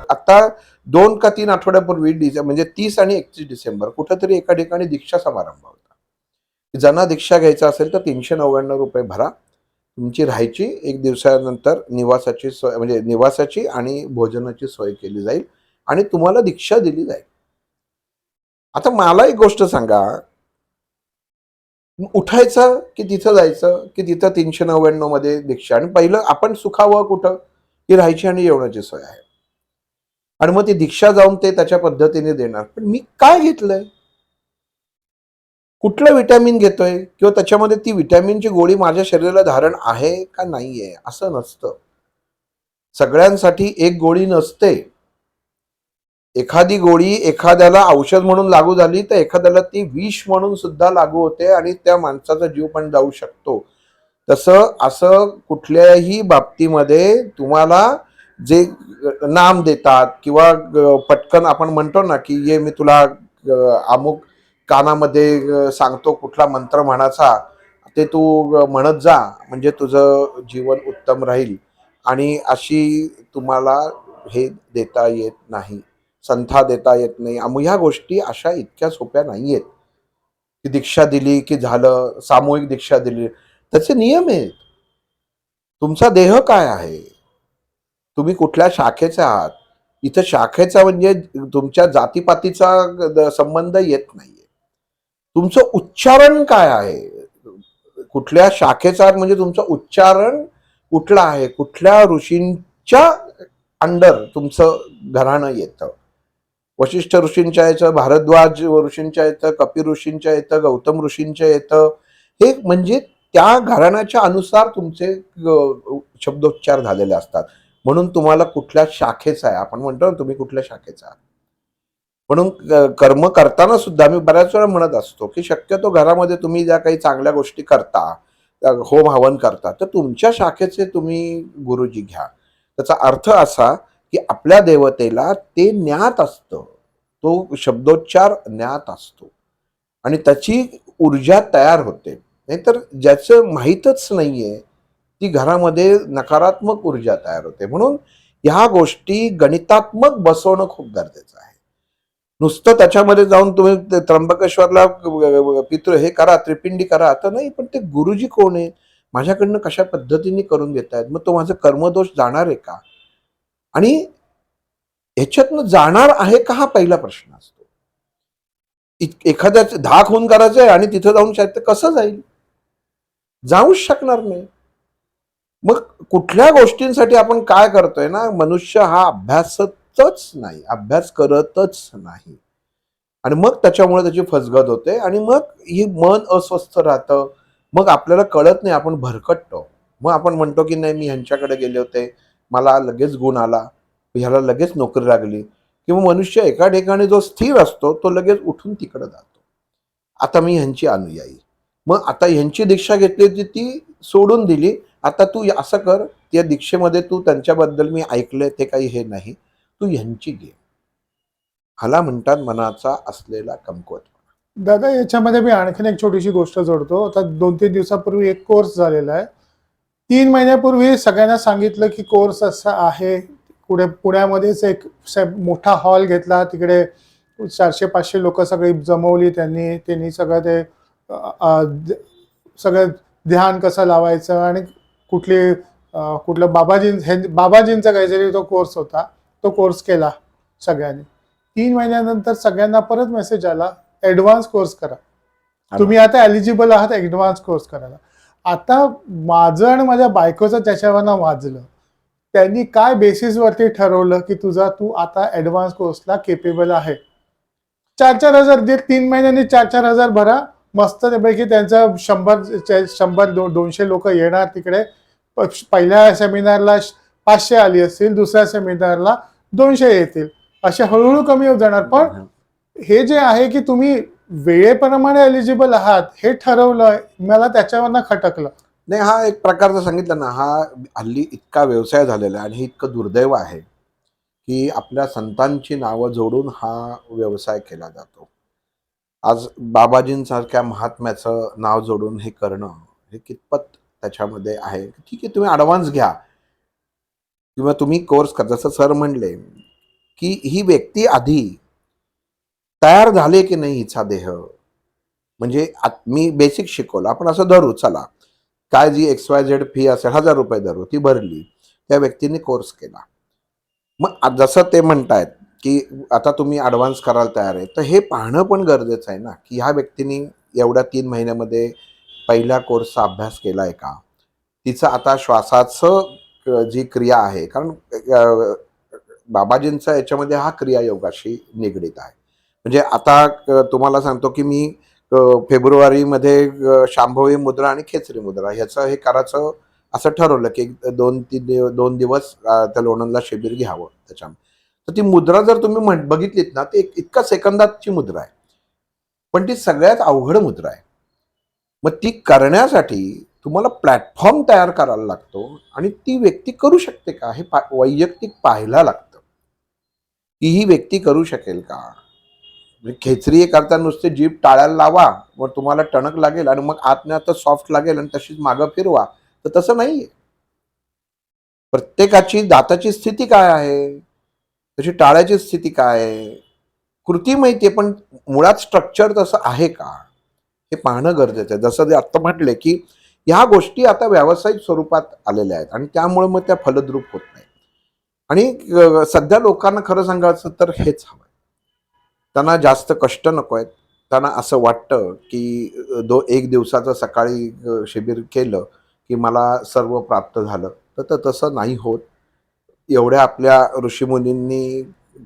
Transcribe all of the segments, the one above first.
आता 2 का 3 आठवड्यापूर्वी म्हणजे 30 आणि 31 डिसेंबर कुठेतरी एका ठिकाणी दीक्षा समारंभ होता. ज्यांना दीक्षा घ्यायचा असेल तर ₹399 भरा. तुमची राहायची 1 दिवसानंतर निवासाची सोय, म्हणजे निवासाची आणि भोजनाची सोय केली जाईल आणि तुम्हाला दीक्षा दिली जाईल. आता मला एक गोष्ट सांगा, उठायचं की तिथं जायचं की तिथं 399 मध्ये दीक्षा, आणि पहिलं आपण सुखावं कुठं, की राहायची आणि जेवणाची सोय आहे, आणि मग ती दीक्षा जाऊन ते त्याच्या पद्धतीने देणार. पण मी काय घेतलंय, कुठलं विटॅमिन घेतोय, किंवा त्याच्यामध्ये ती विटॅमिनची गोळी माझ्या शरीराला धारण आहे का नाहीये, असं नसतं. सगळ्यांसाठी एक गोळी नसते. एखादी गोळी एखाद्याला औषध म्हणून लागू झाली तर एखाद्याला ती विष म्हणून सुद्धा लागू होते आणि त्या माणसाचा जीव पण जाऊ शकतो. तसं असं कुठल्याही बाबतीमध्ये तुम्हाला जे नाम देतात किंवा पटकन आपण म्हणतो ना की ये मी तुला अमुक कानामध्ये सांगतो कुठला मंत्र म्हणायचा, ते तू म्हणत जा म्हणजे तुझं जीवन उत्तम राहील, आणि अशी तुम्हाला हे देता येत नाही, संथा देता येत नाही. मग ह्या गोष्टी अशा इतक्या सोप्या नाहीयेत की दीक्षा दिली की झालं, सामूहिक दीक्षा दिली. त्याचे नियम आहेत. तुमचा देह काय आहे, तुम्ही कुठल्या शाखेचे आहात. इथं शाखेचा म्हणजे तुमच्या जातीपातीचा संबंध येत नाहीये. तुमचं उच्चारण काय आहे, कुठल्या शाखेचा म्हणजे तुमचं उच्चारण कुठलं आहे, कुठल्या ऋषींच्या अंडर तुमचं घराणं येतं. वशिष्ठ ऋषींच्या येतं, भारद्वाज ऋषींच्या येतं, कपिल ऋषींच्या येतं, गौतम ऋषींच्या येतं. हे म्हणजे त्या घराण्याच्या अनुसार तुमचे शब्दोच्चार झालेले असतात. म्हणून तुम्हाला कुठल्या शाखेचा आहे, आपण म्हणतो ना तुम्ही कुठल्या शाखेचा आहात. म्हणून कर्म करताना सुद्धा मी बऱ्याच वेळा म्हणत असतो की शक्यतो घरामध्ये तुम्ही ज्या काही चांगल्या गोष्टी करता, होम हवन करता, तर तुमच्या शाखेचे तुम्ही गुरुजी घ्या. त्याचा अर्थ असा की आपल्या देवतेला ते ज्ञात असतं, तो शब्दोच्चार ज्ञात असतो आणि त्याची ऊर्जा तयार होते. नाहीतर ज्याचं माहीतच नाहीये, ती घरामध्ये नकारात्मक ऊर्जा तयार होते. म्हणून ह्या गोष्टी गणितात्मक बसवणं खूप गरजेचं आहे. नुसतं त्याच्यामध्ये जाऊन तुम्ही त्र्यंबकेश्वरला पितृ हे करा, त्रिपिंडी करा, तर नाही. पण ते गुरुजी कोण आहे, माझ्याकडनं कशा पद्धतीने करून घेतायत, मग तो माझा कर्मदोष जाणार आहे का, आणि ह्याच्यातनं जाणार आहे का, हा पहिला प्रश्न असतो. एखाद्याच 10 खून करायचंय आणि तिथं जाऊन शायद कसं जाईल, जाऊच शकणार नाही. मग कुठल्या गोष्टींसाठी आपण काय करतोय ना, मनुष्य हा अभ्यासच नाही, अभ्यास करतच नाही, आणि मग त्याच्यामुळे त्याची फसगत होते आणि मग ही मन अस्वस्थ राहतं. मग आपल्याला कळत नाही, आपण भरकटतो. मग आपण म्हणतो की नाही, मी ह्यांच्याकडे गेले होते, मला लगेच गुण आला, ह्याला लगेच नोकरी लागली. किंवा मनुष्य एका ठिकाणी जो स्थिर असतो तो लगेच उठून तिकडे जातो. आता मी ह्यांची अनुयायी, मग आता ह्यांची दीक्षा घेतली होती ती सोडून दिली, आता तू असं कर, त्या दीक्षेमध्ये तू त्यांच्याबद्दल मी ऐकलंय ते काही हे नाही, तू ह्यांची घे. हाला म्हणतात मनाचा असलेला कमकुवतपणा. दादा याच्यामध्ये मी आणखीन एक छोटीशी गोष्ट जोडतो. आता 2-3 दिवसापूर्वी एक कोर्स झालेला आहे. 3 महिन्यापूर्वी सगळ्यांना सांगितलं की कोर्स असा आहे. पुण्यामध्येच एक मोठा हॉल घेतला, तिकडे 400-500 लोक सगळी जमवली त्यांनी सगळं ते सगळं ध्यान कसं लावायचं आणि कुठलं बाबाजींचा काहीतरी तो कोर्स होता. तो कोर्स केला सगळ्यांनी. 3 महिन्यानंतर सगळ्यांना परत मेसेज आला, ऍडव्हान्स कोर्स करा, तुम्ही आता एलिजिबल आहात ऍडव्हान्स कोर्स करायला. आता माझं आणि माझ्या बायकोचं त्याच्यावरनं वाजलं. त्यांनी काय बेसिसवरती ठरवलं की तू आता ऍडव्हान्स कोर्सला केपेबल आहे. 4-4 हजार दे, 3 महिन्यांनी 4-4 हजार भरा, मस्त पैकी त्यांचं 100-200 लोक येणार तिकडे. पहिल्या सेमिनारला 500 आली असतील, दुसऱ्या सेमिनारला 200 येतील, असे हळूहळू कमी होत जाणार. पण हे जे आहे की तुम्ही वेळेप्रमाणे एलिजिबल आहात हे ठरवलं, मला त्याच्यावरनं खटकलं. नाही, हा एक प्रकारचा सांगितलं ना, हा हल्ली इतका व्यवसाय झालेला आहे आणि हे इतकं दुर्दैव आहे की आपल्या संतांची नावं जोडून हा व्यवसाय केला जातो. आज बाबाजींसारख्या महात्म्याचं नाव जोडून हे करणं, हे कितपत त्याच्यामध्ये आहे. ठीक आहे, तुम्ही ॲडव्हान्स घ्या किंवा तुम्ही कोर्स करा, जसं सर म्हणले की ही व्यक्ती आधी तयार झाले की नाही हिचा देह. म्हणजे मी बेसिक शिकवलं, आपण असं धरू चला, काय जी XYZ फी असेल ₹1000 धरू, ती भरली, त्या व्यक्तीने कोर्स केला. मग जसं ते म्हणतायत की आता तुम्ही ॲडव्हान्स करायला तयार आहे, तर हे पाहणं पण गरजेचं आहे ना, की ह्या व्यक्तीने एवढ्या 3 महिन्यामध्ये पहिल्या कोर्सचा अभ्यास केला आहे का? तिचं आता श्वासाचं जी क्रिया आहे, कारण बाबाजींचा याच्यामध्ये हा क्रियायोगाशी निगडीत आहे. म्हणजे आता तुम्हाला सांगतो की मी फेब्रुवारीमध्ये शांभवी मुद्रा आणि खेचरी मुद्रा ह्याचं हे करायचं असं ठरवलं की 2 दिवस त्या लोणंदला शिबिर घ्यावं त्याच्यामध्ये. तर ती मुद्रा जर तुम्ही बघितलीत ना, ती इतका सेकंदाची मुद्रा आहे. पण ती सगळ्यात अवघड मुद्रा आहे. मग ती करण्यासाठी तुम्हाला प्लॅटफॉर्म तयार करायला लागतो आणि ती व्यक्ती करू शकते का हे वैयक्तिक पाहायला लागतं, की ही व्यक्ती करू शकेल का. म्हणजे खेचरी करता नुसते जीभ टाळ्याला लावा, मग तुम्हाला टणक लागेल आणि मग आतनं आता सॉफ्ट लागेल आणि तशीच मागं फिरवा, तर तसं नाहीये. प्रत्येकाची दाताची स्थिती काय आहे, त्याची टाळ्याची स्थिती काय आहे, कृती माहिती आहे, पण मुळात स्ट्रक्चर तसं आहे का, हे पाहणं गरजेचं आहे. जसं ते आत्ता म्हटले की ह्या गोष्टी आता व्यावसायिक स्वरूपात आलेल्या आहेत आणि त्यामुळे मग त्या फलद्रूप होत नाही. आणि सध्या लोकांना खरं सांगायचं तर हेच हवं. त्यांना जास्त कष्ट नको आहेत. त्यांना असं वाटतं की 1 दिवसाचं सकाळी शिबिर केलं की मला सर्व प्राप्त झालं. तर तसं नाही होत. एवढ्या आपल्या ऋषीमुनींनी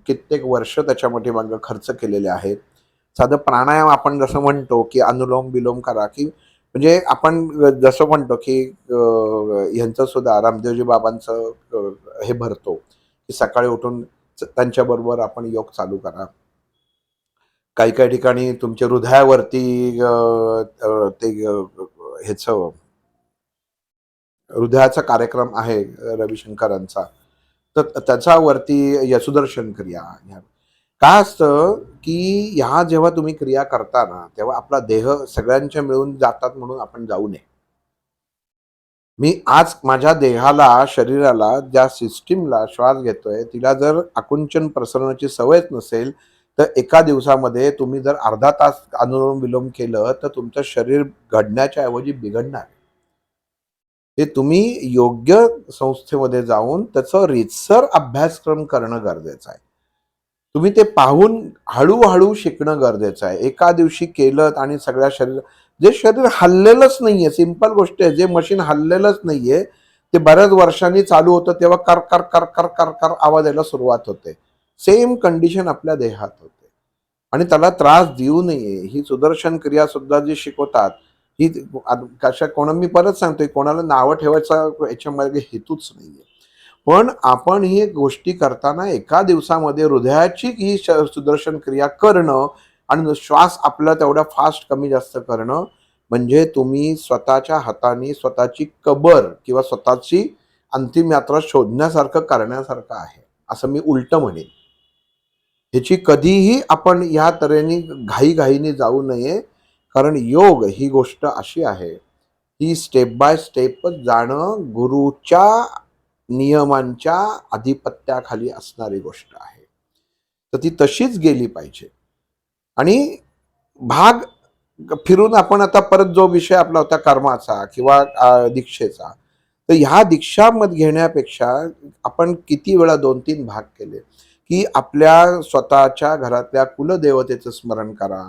कित्येक वर्ष त्याच्यामध्ये मागं खर्च केलेले आहेत. साधं प्राणायाम आपण जसं म्हणतो की अनुलोम विलोम करा, की म्हणजे आपण जसं म्हणतो की ह्यांचं सुद्धा रामदेवजी बाबांचं हे भरतो की सकाळी उठून त्यांच्याबरोबर आपण योग चालू करा. काही काही ठिकाणी तुमच्या हृदयावरती ते ह्याचं हृदयाचा कार्यक्रम आहे रविशंकरांचा, तर त्याच्यावरती यशुदर्शन क्रिया. काय असतं की ह्या जेव्हा तुम्ही क्रिया करता ना, तेव्हा आपला देह सगळ्यांच्या मिळून जातात म्हणून आपण जाऊ नये. मी आज माझ्या देहाला, शरीराला, ज्या सिस्टीमला श्वास घेतोय, तिला जर आकुंचन प्रसरणाची सवयच नसेल, तर एका दिवसामध्ये तुम्ही जर अर्धा तास अनुलोम विलोम केलं, तर तुमचं शरीर घडण्याच्या ऐवजी बिघडणार. ते तुम्ही योग्य संस्थेमध्ये जाऊन त्याचं रीतसर अभ्यासक्रम करणं गरजेचं आहे. तुम्ही ते पाहून हळू शिकणं गरजेचं आहे. एका दिवशी केलं आणि सगळ्या जे शरीर हललेलंच नाहीये, सिंपल गोष्ट आहे, जे मशीन हललेलंच नाहीये, ते बऱ्याच वर्षांनी चालू होतं तेव्हा कर कर कर कर कर कर आवाज यायला सुरुवात होते. सेम कंडिशन आपल्या देहात होते आणि त्याला त्रास देऊ नये. ही सुदर्शन क्रिया सुद्धा जी शिकवतात, ही मी परत सांगतोय, कोणाला नावं ठेवायचा याच्यामध्ये हेतूच नाहीये. पण आपण ही गोष्टी करताना एका दिवसामध्ये हृदयाची ही सुदर्शन क्रिया करणं आणि श्वास आपला तेवढा फास्ट कमी जास्त करणं, म्हणजे तुम्ही स्वतःच्या हाताने स्वतःची कबर किंवा स्वतःची अंतिम यात्रा शोधण्यासारखं करण्यासारखं आहे, असं मी उलटं म्हणेन. ह्याची कधीही आपण ह्या तऱ्हेने घाईघाईने जाऊ नये, कारण योग ही गोष्ट अशी आहे, ती स्टेप बाय स्टेपच जाणं गुरुच्या नियमांच्या आधिपत्याखाली असणारी गोष्ट आहे. तर ती तशीच गेली पाहिजे. आणि भाग फिरून आपण आता परत जो विषय आपला होता कर्माचा किंवा दीक्षेचा, तर ह्या दीक्षा घेण्यापेक्षा आपण किती वेळा 2-3 भाग केले, की आपल्या स्वतःच्या घरातल्या कुलदेवतेचं स्मरण करा.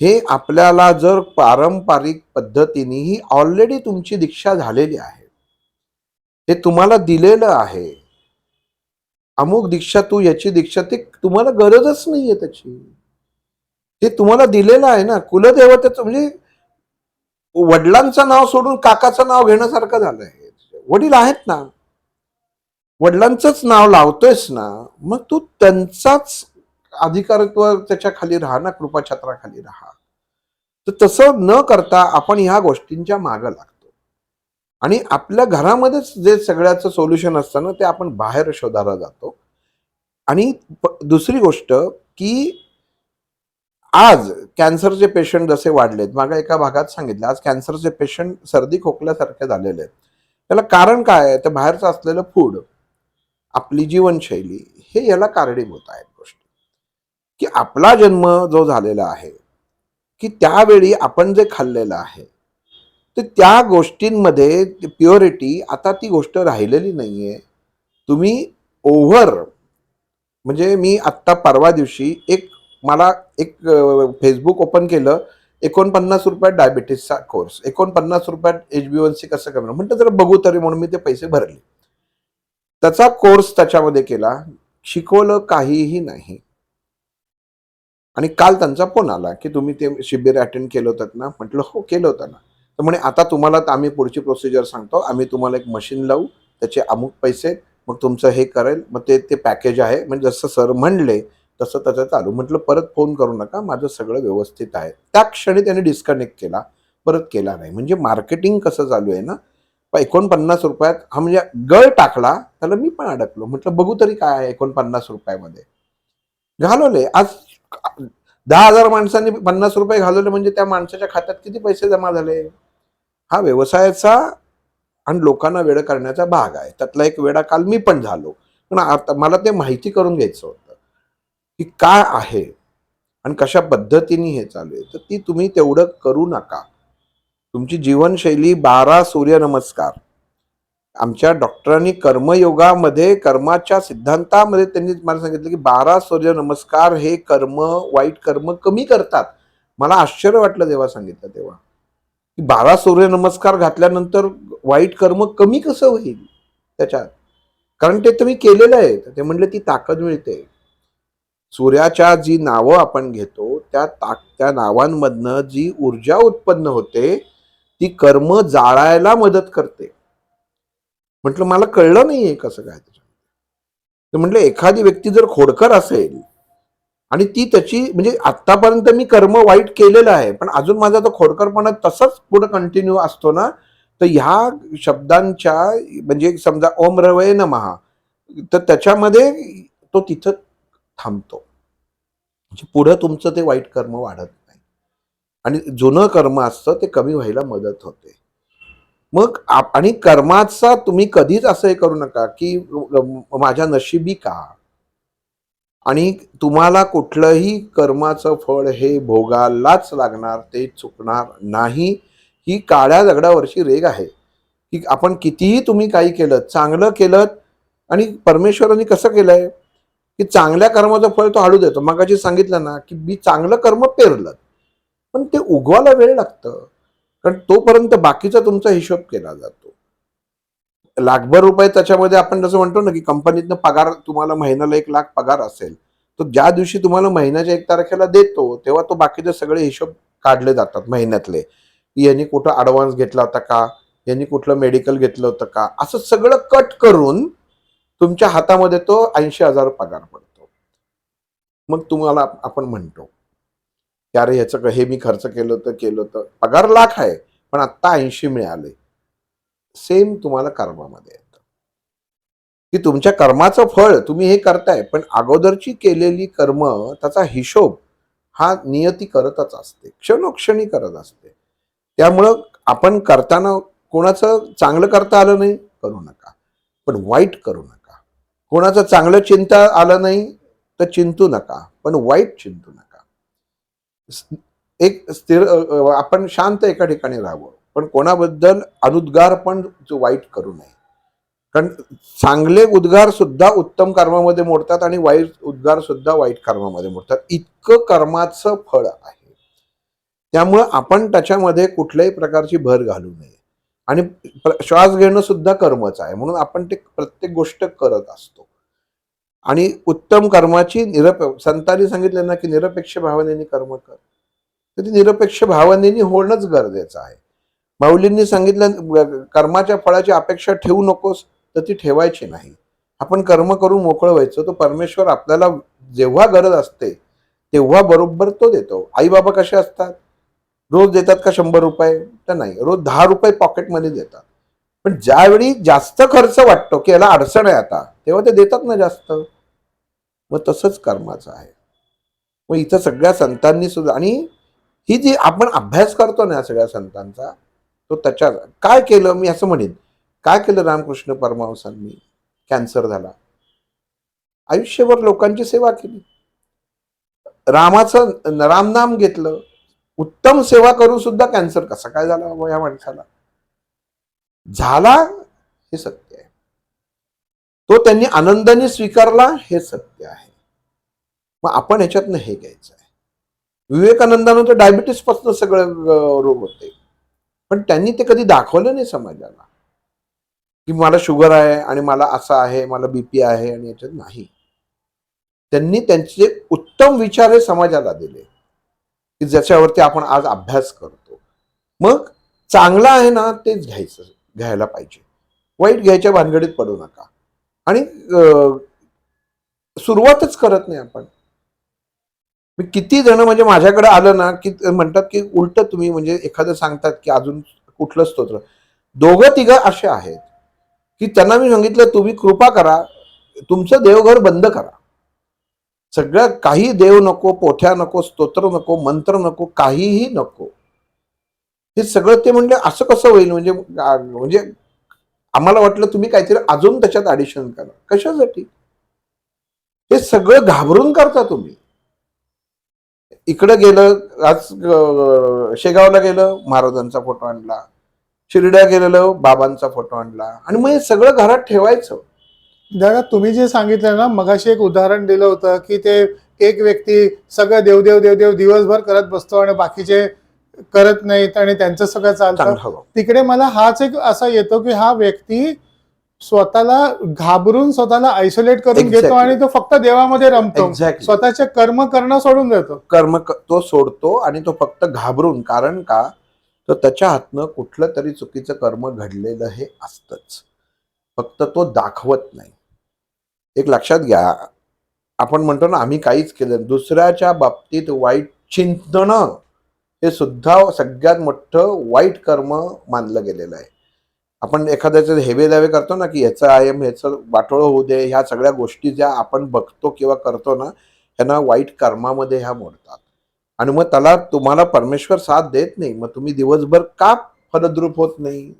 हे आपल्याला जर पारंपरिक पद्धतीने ऑलरेडी तुमची दीक्षा झालेली आहे. हे तुम्हाला दिलेलं आहे. अमुक दीक्षा तू याची दीक्षा, ते तुम्हाला गरजच नाहीये त्याची. ते तुम्हाला दिलेलं आहे ना. कुलदेवतेचं म्हणजे वडिलांचं नाव सोडून काकाचं नाव घेण्यासारखं झालंय. वडील आहेत ना. वडिलांचंच नाव लावतोयस ना, मग तू त्यांचाच अधिकारत्व त्याच्या खाली राहा ना, कृपाछत्राखाली राहा. तर तसं न करता आपण ह्या गोष्टींच्या मागं लागतो. आणि आपल्या घरामध्येच जे सगळ्याचं सोल्युशन असतं ना, ते आपण बाहेर शोधायला जातो. आणि दुसरी गोष्ट की आज कॅन्सरचे पेशंट जसे वाढलेत, मागे एका भागात सांगितलं, आज कॅन्सरचे पेशंट सर्दी खोकल्यासारखे झालेले आहेत. त्याला कारण काय आहे? तर बाहेरचं असलेलं फूड, आपली जीवनशैली, हे याला कारणीभूत आहेत गोष्टी, की आपला जन्म जो झालेला आहे, की त्यावेळी आपण जे खाल्लेलं आहे, तर त्या गोष्टींमध्ये प्युरिटी आता ती गोष्ट राहिलेली नाहीये. तुम्ही ओव्हर, म्हणजे मी आत्ता परवा दिवशी मला एक फेसबुक ओपन केलं, ₹49 डायबिटीसचा कोर्स, ₹49 HbA1c कसं करणार, म्हटलं जरा बघू तरी म्हणून मी ते पैसे भरले. त्याचा कोर्स त्याच्यामध्ये केला, शिकवलं काहीही नाही. आणि काल त्यांचा फोन आला, की तुम्ही ते शिबिर अटेंड केलं होतं ना? म्हटलं हो केलं होतं ना. तर म्हणे आता तुम्हाला आम्ही पुढची प्रोसिजर सांगतो, आम्ही तुम्हाला एक मशीन लावू, त्याचे अमुक पैसे, मग तुमचं हे करेल, मग ते पॅकेज आहे, म्हणजे जसं सर म्हणले तसं त्याचं चालू. म्हटलं परत फोन करू नका, माझं सगळं व्यवस्थित आहे. त्या क्षणी त्याने डिस्कनेक्ट केला, परत केला नाही. म्हणजे मार्केटिंग कसं चालू आहे ना, ₹49 हा म्हणजे गळ टाकला, त्याला मी पण अडकलो. म्हटलं बघू तरी काय आहे ₹49 मध्ये. घालवले. आज 10,000 माणसांनी ₹50 घालवले, म्हणजे त्या माणसाच्या खात्यात किती पैसे जमा झाले. हा व्यवसायाचा आणि लोकांना वेडं करण्याचा भाग आहे. त्यातला एक वेडा काल मी पण झालो. पण आता मला ते माहिती करून घ्यायचं होतं, की काय आहे आणि कशा पद्धतीने हे चालू आहे. तर ती तुम्ही तेवढं करू नका. तुमची जीवनशैली 12 सूर्यनमस्कार, आमच्या डॉक्टरांनी कर्मयोगामध्ये, कर्माच्या सिद्धांतामध्ये त्यांनी मला सांगितलं, की 12 सूर्यनमस्कार हे कर्म, वाईट कर्म कमी करतात. मला आश्चर्य वाटलं जेव्हा सांगितलं तेव्हा, की 12 सूर्यनमस्कार घातल्यानंतर वाईट कर्म कमी कसं होईल त्याच्यात. कारण ते तुम्ही केलेलं आहे. ते म्हणले ती ताकद मिळते. सूर्याच्या जी नावं आपण घेतो, त्या नावांमधनं जी ऊर्जा उत्पन्न होते, ती कर्म जाळायला मदत करते. म्हटलं मला कळलं नाहीये कसं काय त्याच्यात. तर म्हटलं एखादी व्यक्ती जर खोडकर असेल आणि ती त्याची, म्हणजे आतापर्यंत मी कर्म वाईट केलेलं आहे, पण अजून माझा तो खोडकरपणा तसाच पुढे कंटिन्यू असतो ना, तर ह्या शब्दांच्या, म्हणजे समजा ओम रवये नमः, तर त्याच्यामध्ये तो तिथं थांबतो. म्हणजे पुढं तुमचं ते वाईट कर्म वाढत नाही आणि जुनं कर्म असतं ते कमी व्हायला मदत होते. मग आणि कर्माचा तुम्ही कधीच असं हे करू नका, की माझ्या नशिबी का, आणि तुम्हाला कुठलंही कर्माचं फळ हे भोगायलाच लागणार, ते चुकणार नाही. ही काळ्या दगडावरची रेघ आहे, की आपण कितीही तुम्ही काही केलं, चांगलं केलं, आणि परमेश्वरांनी कसं केलंय, की चांगल्या कर्माचं फळ तो हळू देतो. मगाशी सांगितलं ना, की मी चांगलं कर्म पेरलं, पण ते उगवायला वेळ लागतं. कारण तोपर्यंत बाकीचा तुमचा हिशोब केला जातो. लाखभर रुपये त्याच्यामध्ये आपण जसं म्हणतो ना, की कंपनीतनं पगार तुम्हाला महिन्याला 1 लाख पगार असेल, तर ज्या दिवशी तुम्हाला महिन्याच्या 1 तारखेला देतो, तेव्हा तो बाकीचे सगळे हिशोब काढले जातात महिन्यातले. यांनी कुठं ऍडव्हान्स घेतला होता का, यांनी कुठलं मेडिकल घेतलं होतं का, असं सगळं कट करून तुमच्या हातामध्ये तो 80,000 पगार पडतो. मग तुम्हाला आपण म्हणतो, की अरे ह्याचं हे मी खर्च केलं होतं, पगार लाख आहे, पण आत्ता 80 मिळाले. सेम तुम्हाला कर्मामध्ये येतं, की तुमच्या कर्माचं फळ तुम्ही हे करताय, पण अगोदरची केलेली कर्म, त्याचा हिशोब हा नियती करतच असते, क्षणोक्षणी करत असते. त्यामुळं आपण करताना कोणाचं चांगलं करता आलं नाही, करू नका, पण वाईट करू नका. कोणाचं चांगलं चिंता आलं नाही तर चिंतू नका, पण वाईट चिंतू नका. एक स्थिर, आपण शांत एका ठिकाणी राहावं, पण कोणाबद्दल अनुद्गार पण वाईट करू नये. कारण चांगले उद्गार सुद्धा उत्तम कर्मामध्ये मोडतात आणि वाईट उद्गार सुद्धा वाईट कर्मामध्ये मोडतात. इतकं कर्माचं फळ आहे. त्यामुळं आपण त्याच्यामध्ये कुठल्याही प्रकारची भर घालू नये. आणि श्वास घेणं सुद्धा कर्मच आहे, म्हणून आपण ते प्रत्येक गोष्ट करत असतो. आणि उत्तम कर्माची संतांनी सांगितलं ना, की निरपेक्ष भावनेने कर्म कर. तर ते निरपेक्ष भावनेने होणंच गरजेचं आहे. माऊलींनी सांगितलं, कर्माच्या फळाची अपेक्षा ठेवू नकोस, तर ती ठेवायची नाही. आपण कर्म करून मोकळं व्हायचं. तो परमेश्वर आपल्याला जेव्हा गरज असते तेव्हा बरोबर तो देतो. आई बाबा कसे असतात, रोज देतात का ₹100? तर नाही, रोज ₹10 पॉकेटमध्ये देतात. पण ज्यावेळी जास्त खर्च वाटतो, की याला अडचण आहे आता, तेव्हा ते देतात ना जास्त. मग तसंच कर्माचं आहे. मग इथं सगळ्या संतांनी सुद्धा, आणि ही जी आपण अभ्यास करतो ना सगळ्या संतांचा, तो त्याच्या काय केलं, मी असं म्हणेन, काय केलं रामकृष्ण परमहंसांनी. कॅन्सर झाला, आयुष्यभर लोकांची सेवा केली, रामाचं रामनाम घेतलं, उत्तम सेवा करून सुद्धा कॅन्सर कसा काय झाला बाबा या माणसाला? झाला हे सत्य आहे, तो त्यांनी आनंदाने स्वीकारला हे सत्य आहे. मग आपण ह्याच्यातनं हे घ्यायचं आहे. विवेकानंदानं तर डायबिटीस पासून सगळं रोग होते, पण त्यांनी ते कधी दाखवलं नाही समाजाला की मला शुगर आहे आणि मला असं आहे, मला बीपी आहे, आणि याच्यात नाही. त्यांनी त्यांचे उत्तम विचार हे समाजाला दिले की ज्याच्यावरती आपण आज अभ्यास करतो. मग चांगलं आहे ना तेच घ्यायला पाहिजे, वाईट घ्यायच्या भानगडीत पडू नका. आणि सुरुवातच करत नाही आपण. मी किती जण म्हणजे माझ्याकडे आलं ना की म्हणतात की उलट तुम्ही म्हणजे एखादं सांगतात की अजून कुठलं स्तोत्र, दोघं तिघं असे आहेत की त्यांना मी सांगितलं तुम्ही कृपा करा, तुमचं देवघर बंद करा, सगळं काही देव नको, पोथ्या नको, स्तोत्र नको, मंत्र नको, काहीही नको. हे सगळं ते म्हणले असं कसं होईल, म्हणजे आम्हाला वाटलं तुम्ही काहीतरी अजून त्याच्यात ॲडिशन करा. कशासाठी? हे सगळं घाबरून करता तुम्ही. इकडे गेलं, आज शेगावला गेलं, महाराजांचा फोटो आणला, शिर्ड्या गेलेलं, बाबांचा फोटो आणला, आणि मग हे सगळं घरात ठेवायचं. दादा तुम्ही जे सांगितलं ना, मगाशी एक उदाहरण दिलं होतं की ते एक व्यक्ती सगळं देवदेव देवदेव दिवसभर करत बसतो आणि बाकीचे करत नाहीत आणि त्यांचं सगळं चालतं. चांगलं हवं. तिकडे मला हाच एक असा येतो की हा व्यक्ती स्वतःला घाबरून स्वतःला आयसोलेट करून घेतो Exactly. आणि तो फक्त देवामध्ये रमतो, Exactly. स्वतःचे कर्म करणं सोडून देतो. तो सोडतो आणि तो फक्त घाबरून, कारण का तर त्याच्या हातनं कुठलं तरी चुकीचं कर्म घडलेलं हे असतंच, फक्त तो दाखवत नाही. एक लक्षात घ्या, आपण म्हणतो ना आम्ही काहीच केलं, दुसऱ्याच्या बाबतीत वाईट चिंतणं हे सुद्धा सगळ्यात मोठं वाईट कर्म मानलं गेलेलं आहे. आपण एखाद्याचे हेवे दावे करतो ना की ह्याचं आहे, ह्याचं वाटोळं होऊ दे, ह्या सगळ्या गोष्टी ज्या आपण बघतो किंवा करतो ना, ह्यांना वाईट कर्मामध्ये ह्या मोडतात. आणि मग त्याला तुम्हाला परमेश्वर साथ देत नाही. मग तुम्ही दिवसभर का फलद्रूप होत नाही?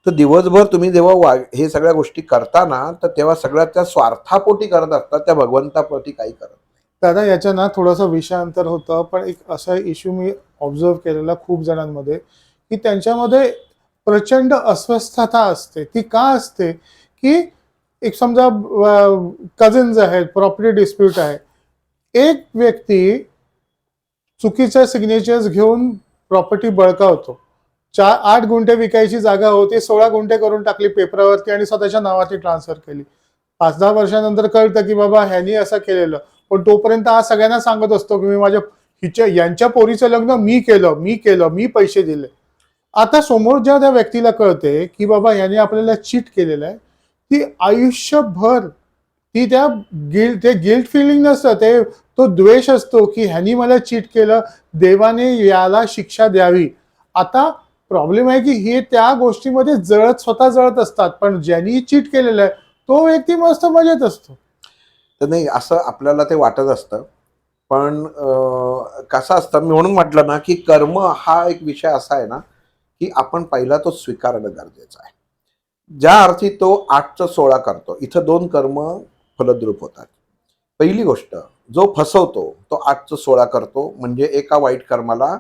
तर दिवसभर तुम्ही जेव्हा हे सगळ्या गोष्टी करता ना, तर तेव्हा सगळ्या त्या स्वार्थापोटी करत असतात, त्या भगवंतापोटी काही करत नाही. दादा याच्या ना थोडंसं विषयांतर होतं, पण एक असा इश्यू मी ऑब्झर्व केलेला खूप जणांमध्ये की त्यांच्यामध्ये प्रचंड अस्वस्थता असते. ती का असते की एक समजा कझिन्स आहेत, प्रॉपर्टी डिस्प्यूट आहे, एक व्यक्ती चुकीच्या सिग्नेचर्स घेऊन प्रॉपर्टी बळकावतो, 8 गुंठे विकायची जागा होती, 16 गुंठे करून टाकली पेपरावरती आणि स्वतःच्या नावाची ट्रान्सफर केली. 5-10 वर्षानंतर कळतं की बाबा ह्यांनी असं केलेलं, पण तोपर्यंत हा सगळ्यांना सांगत असतो की मी यांच्या पोरीचं लग्न मी केलं, मी पैसे दिले. आता समोर ज्या त्या व्यक्तीला कळते की बाबा याने आपल्याला चीट केलेलं आहे, ती आयुष्यभर ती ते गिल्ट फिलिंग नसतं, तो द्वेष असतो की ह्यानी मला चीट केलं, देवाने याला शिक्षा द्यावी. आता प्रॉब्लेम आहे की हे त्या गोष्टीमध्ये स्वतः जळत असतात, पण ज्यांनी चीट केलेलं आहे तो व्यक्ती मस्त मजेत असतो. तर नाही, असं आपल्याला ते वाटत असतं. पण कसं असतं, मी म्हणून म्हटलं ना की कर्म हा एक विषय असा आहे ना की आपण पहिला तो स्वीकारणं गरजेचं आहे. ज्या अर्थी तो 8चं 16 करतो, इथं 2 कर्म फलद्रूप होतात. पहिली गोष्ट, जो फसवतो तो 8चं 16 करतो, म्हणजे एका वाईट कर्माला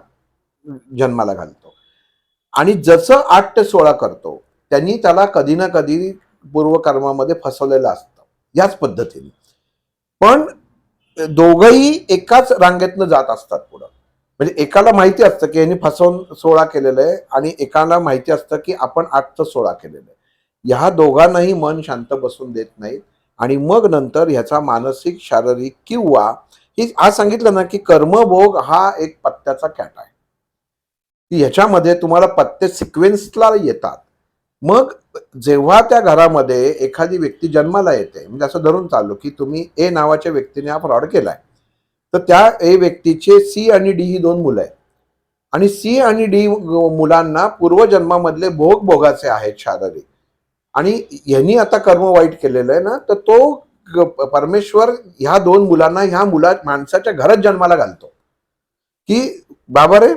जन्माला घालतो. आणि जसं 8 ते 16 करतो त्यांनी त्याला कधी ना कधी पूर्वकर्मामध्ये फसवलेलं असतं, याच पद्धतीने. पण दोघंही एकाच रांगेतनं जात असतात पुढं. म्हणजे एकाला माहिती असतं की यांनी फसवून 16 केलेलं आहे, आणि एकाला माहिती असतं की आपण 8चं 16 केलेलं आहे. ह्या दोघांनाही मन शांत बसून देत नाहीत, आणि मग नंतर ह्याचा मानसिक, शारीरिक किंवा आज सांगितलं ना की कर्मभोग हा एक पत्त्याचा कॅट आहे की ह्याच्यामध्ये तुम्हाला पत्ते सिक्वेन्सला येतात. मग जेव्हा त्या घरामध्ये एखादी व्यक्ती जन्माला येते, म्हणजे असं धरून चाललो की तुम्ही ए नावाच्या व्यक्तीने हा फ्रॉड केलाय, तर त्या ए व्यक्तीचे सी आणि डी ही 2 मुलं आहेत, आणि सी आणि डी मुलांना पूर्वजन्मामधले भोग भोगाचे आहेत शारीरिक, आणि यांनी आता कर्म वाईट केलेलं आहे ना, तर तो परमेश्वर ह्या 2 मुलांना ह्या माणसाच्या घरात जन्माला घालतो की बाबा रे,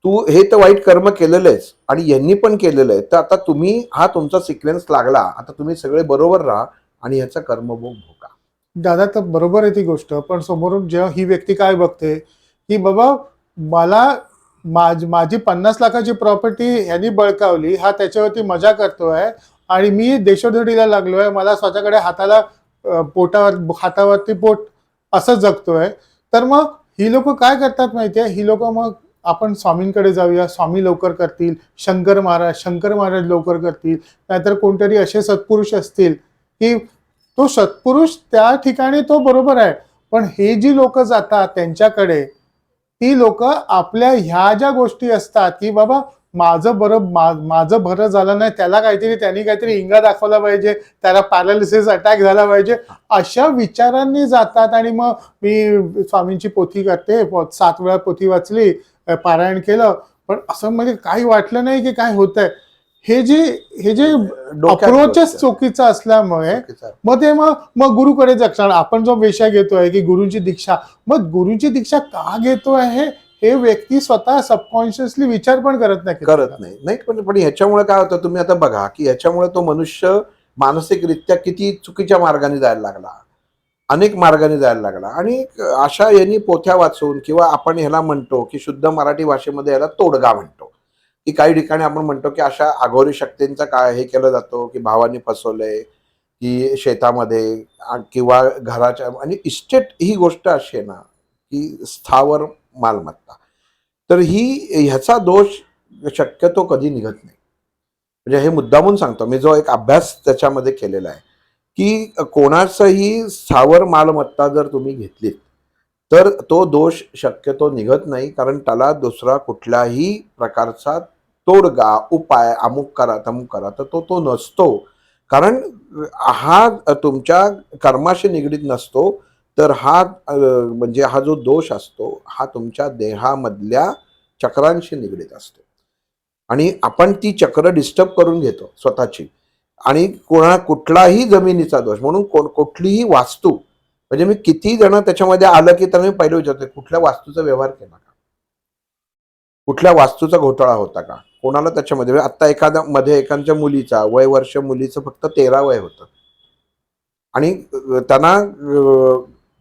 तू हे तर वाईट कर्म केलेलं आहेस आणि यांनी पण केलेलं आहे, तर आता तुम्ही हा तुमचा सिक्वेन्स लागला, आता तुम्ही सगळे बरोबर राहा आणि ह्याचा कर्मभोग भोगा. दादा तर बरोबर आहे ती गोष्ट, पण समोरून जेव्हा ही व्यक्ती काय बघते, की बाबा मला माझी 50 लाखाची प्रॉपर्टी ह्यांनी बळकावली, हा त्याच्यावरती मजा करतोय आणि मी देशोधडीला लागलोय, मला स्वतःकडे पोटावर हातावरती पोट असं जगतोय. तर मग ही लोक काय करतात माहितीये, ही लोक मग आपण स्वामींकडे जाऊया, स्वामी लवकर करतील, शंकर महाराज लवकर करतील, नाहीतर कोणतरी असे सत्पुरुष असतील की तो सत्पुरुष त्या ठिकाणी तो बरोबर आहे, पण हे जी लोक जातात त्यांच्याकडे, ती लोक आपल्या ह्या ज्या गोष्टी असतात की बाबा माझं बरं झालं नाही, त्यांनी काहीतरी इंगा दाखवला पाहिजे, त्याला पॅरालिसिस अटॅक झाला पाहिजे, अशा विचारांनी जातात. आणि मग मी स्वामींची पोथी करते, 7 वेळा पोथी वाचली, पारायण केलं, पण असं म्हणजे काही वाटलं नाही की काय होतंय. हे जे डोक्यात अप्रोचच बसतं. चुकीचा असल्यामुळे चुकीचं आहे. मग ते मग गुरुकडे जाणार. आपण जो विषय घेतोय की गुरुची दीक्षा, मग गुरुची दीक्षा का घेतोय हे व्यक्ती स्वतः सबकॉन्शियसली विचार पण करत नाही. नाही पण ह्याच्यामुळे काय होतं, तुम्ही आता बघा की ह्याच्यामुळे तो मनुष्य मानसिकरित्या किती चुकीच्या मार्गाने जायला लागला, अनेक मार्गाने जायला लागला. आणि अशा यांनी पोथ्या वाचून, किंवा आपण ह्याला म्हणतो की शुद्ध मराठी भाषेमध्ये याला तोडगा म्हणतो, की काही ठिकाणी आपण म्हणतो की अशा अघोरी शक्तींचा काय हे केलं जातो, की भावानी फसवलंय, की शेतामध्ये किंवा घराच्या, आणि इस्टेट ही गोष्ट अशी आहे ना की स्थावर मालमत्ता, तर ह्याचा दोष शक्यतो कधी निघत नाही. म्हणजे हे मुद्दामून सांगतो मी, जो एक अभ्यास त्याच्यामध्ये केलेला आहे, की कोणाचंही स्थावर मालमत्ता जर तुम्ही घेतलीत तर तो दोष शक्यतो निघत नाही, कारण त्याला दुसरा कुठल्याही प्रकारचा तोडगा, उपाय, अमुक करा तमुक करा, तर तो नसतो. कारण हा तुमच्या कर्माशी निगडीत नसतो, तर म्हणजे हा जो दोष असतो हा तुमच्या देहामधल्या चक्रांशी निगडीत असतो. आणि आपण ती चक्र डिस्टर्ब करून घेतो स्वतःची. आणि कुठलाही जमिनीचा दोष म्हणून कुठलीही वास्तू, म्हणजे मी किती जण त्याच्यामध्ये आलं की त्यांनी पहिले विचारते, कुठल्या वास्तूचा व्यवहार केला का, कुठल्या वास्तूचा घोटाळा होता का, कोणाला त्याच्यामध्ये. आता एखाद्या मुलीचा वर्ष मुलीचं फक्त 13 वय होतं, आणि त्यांना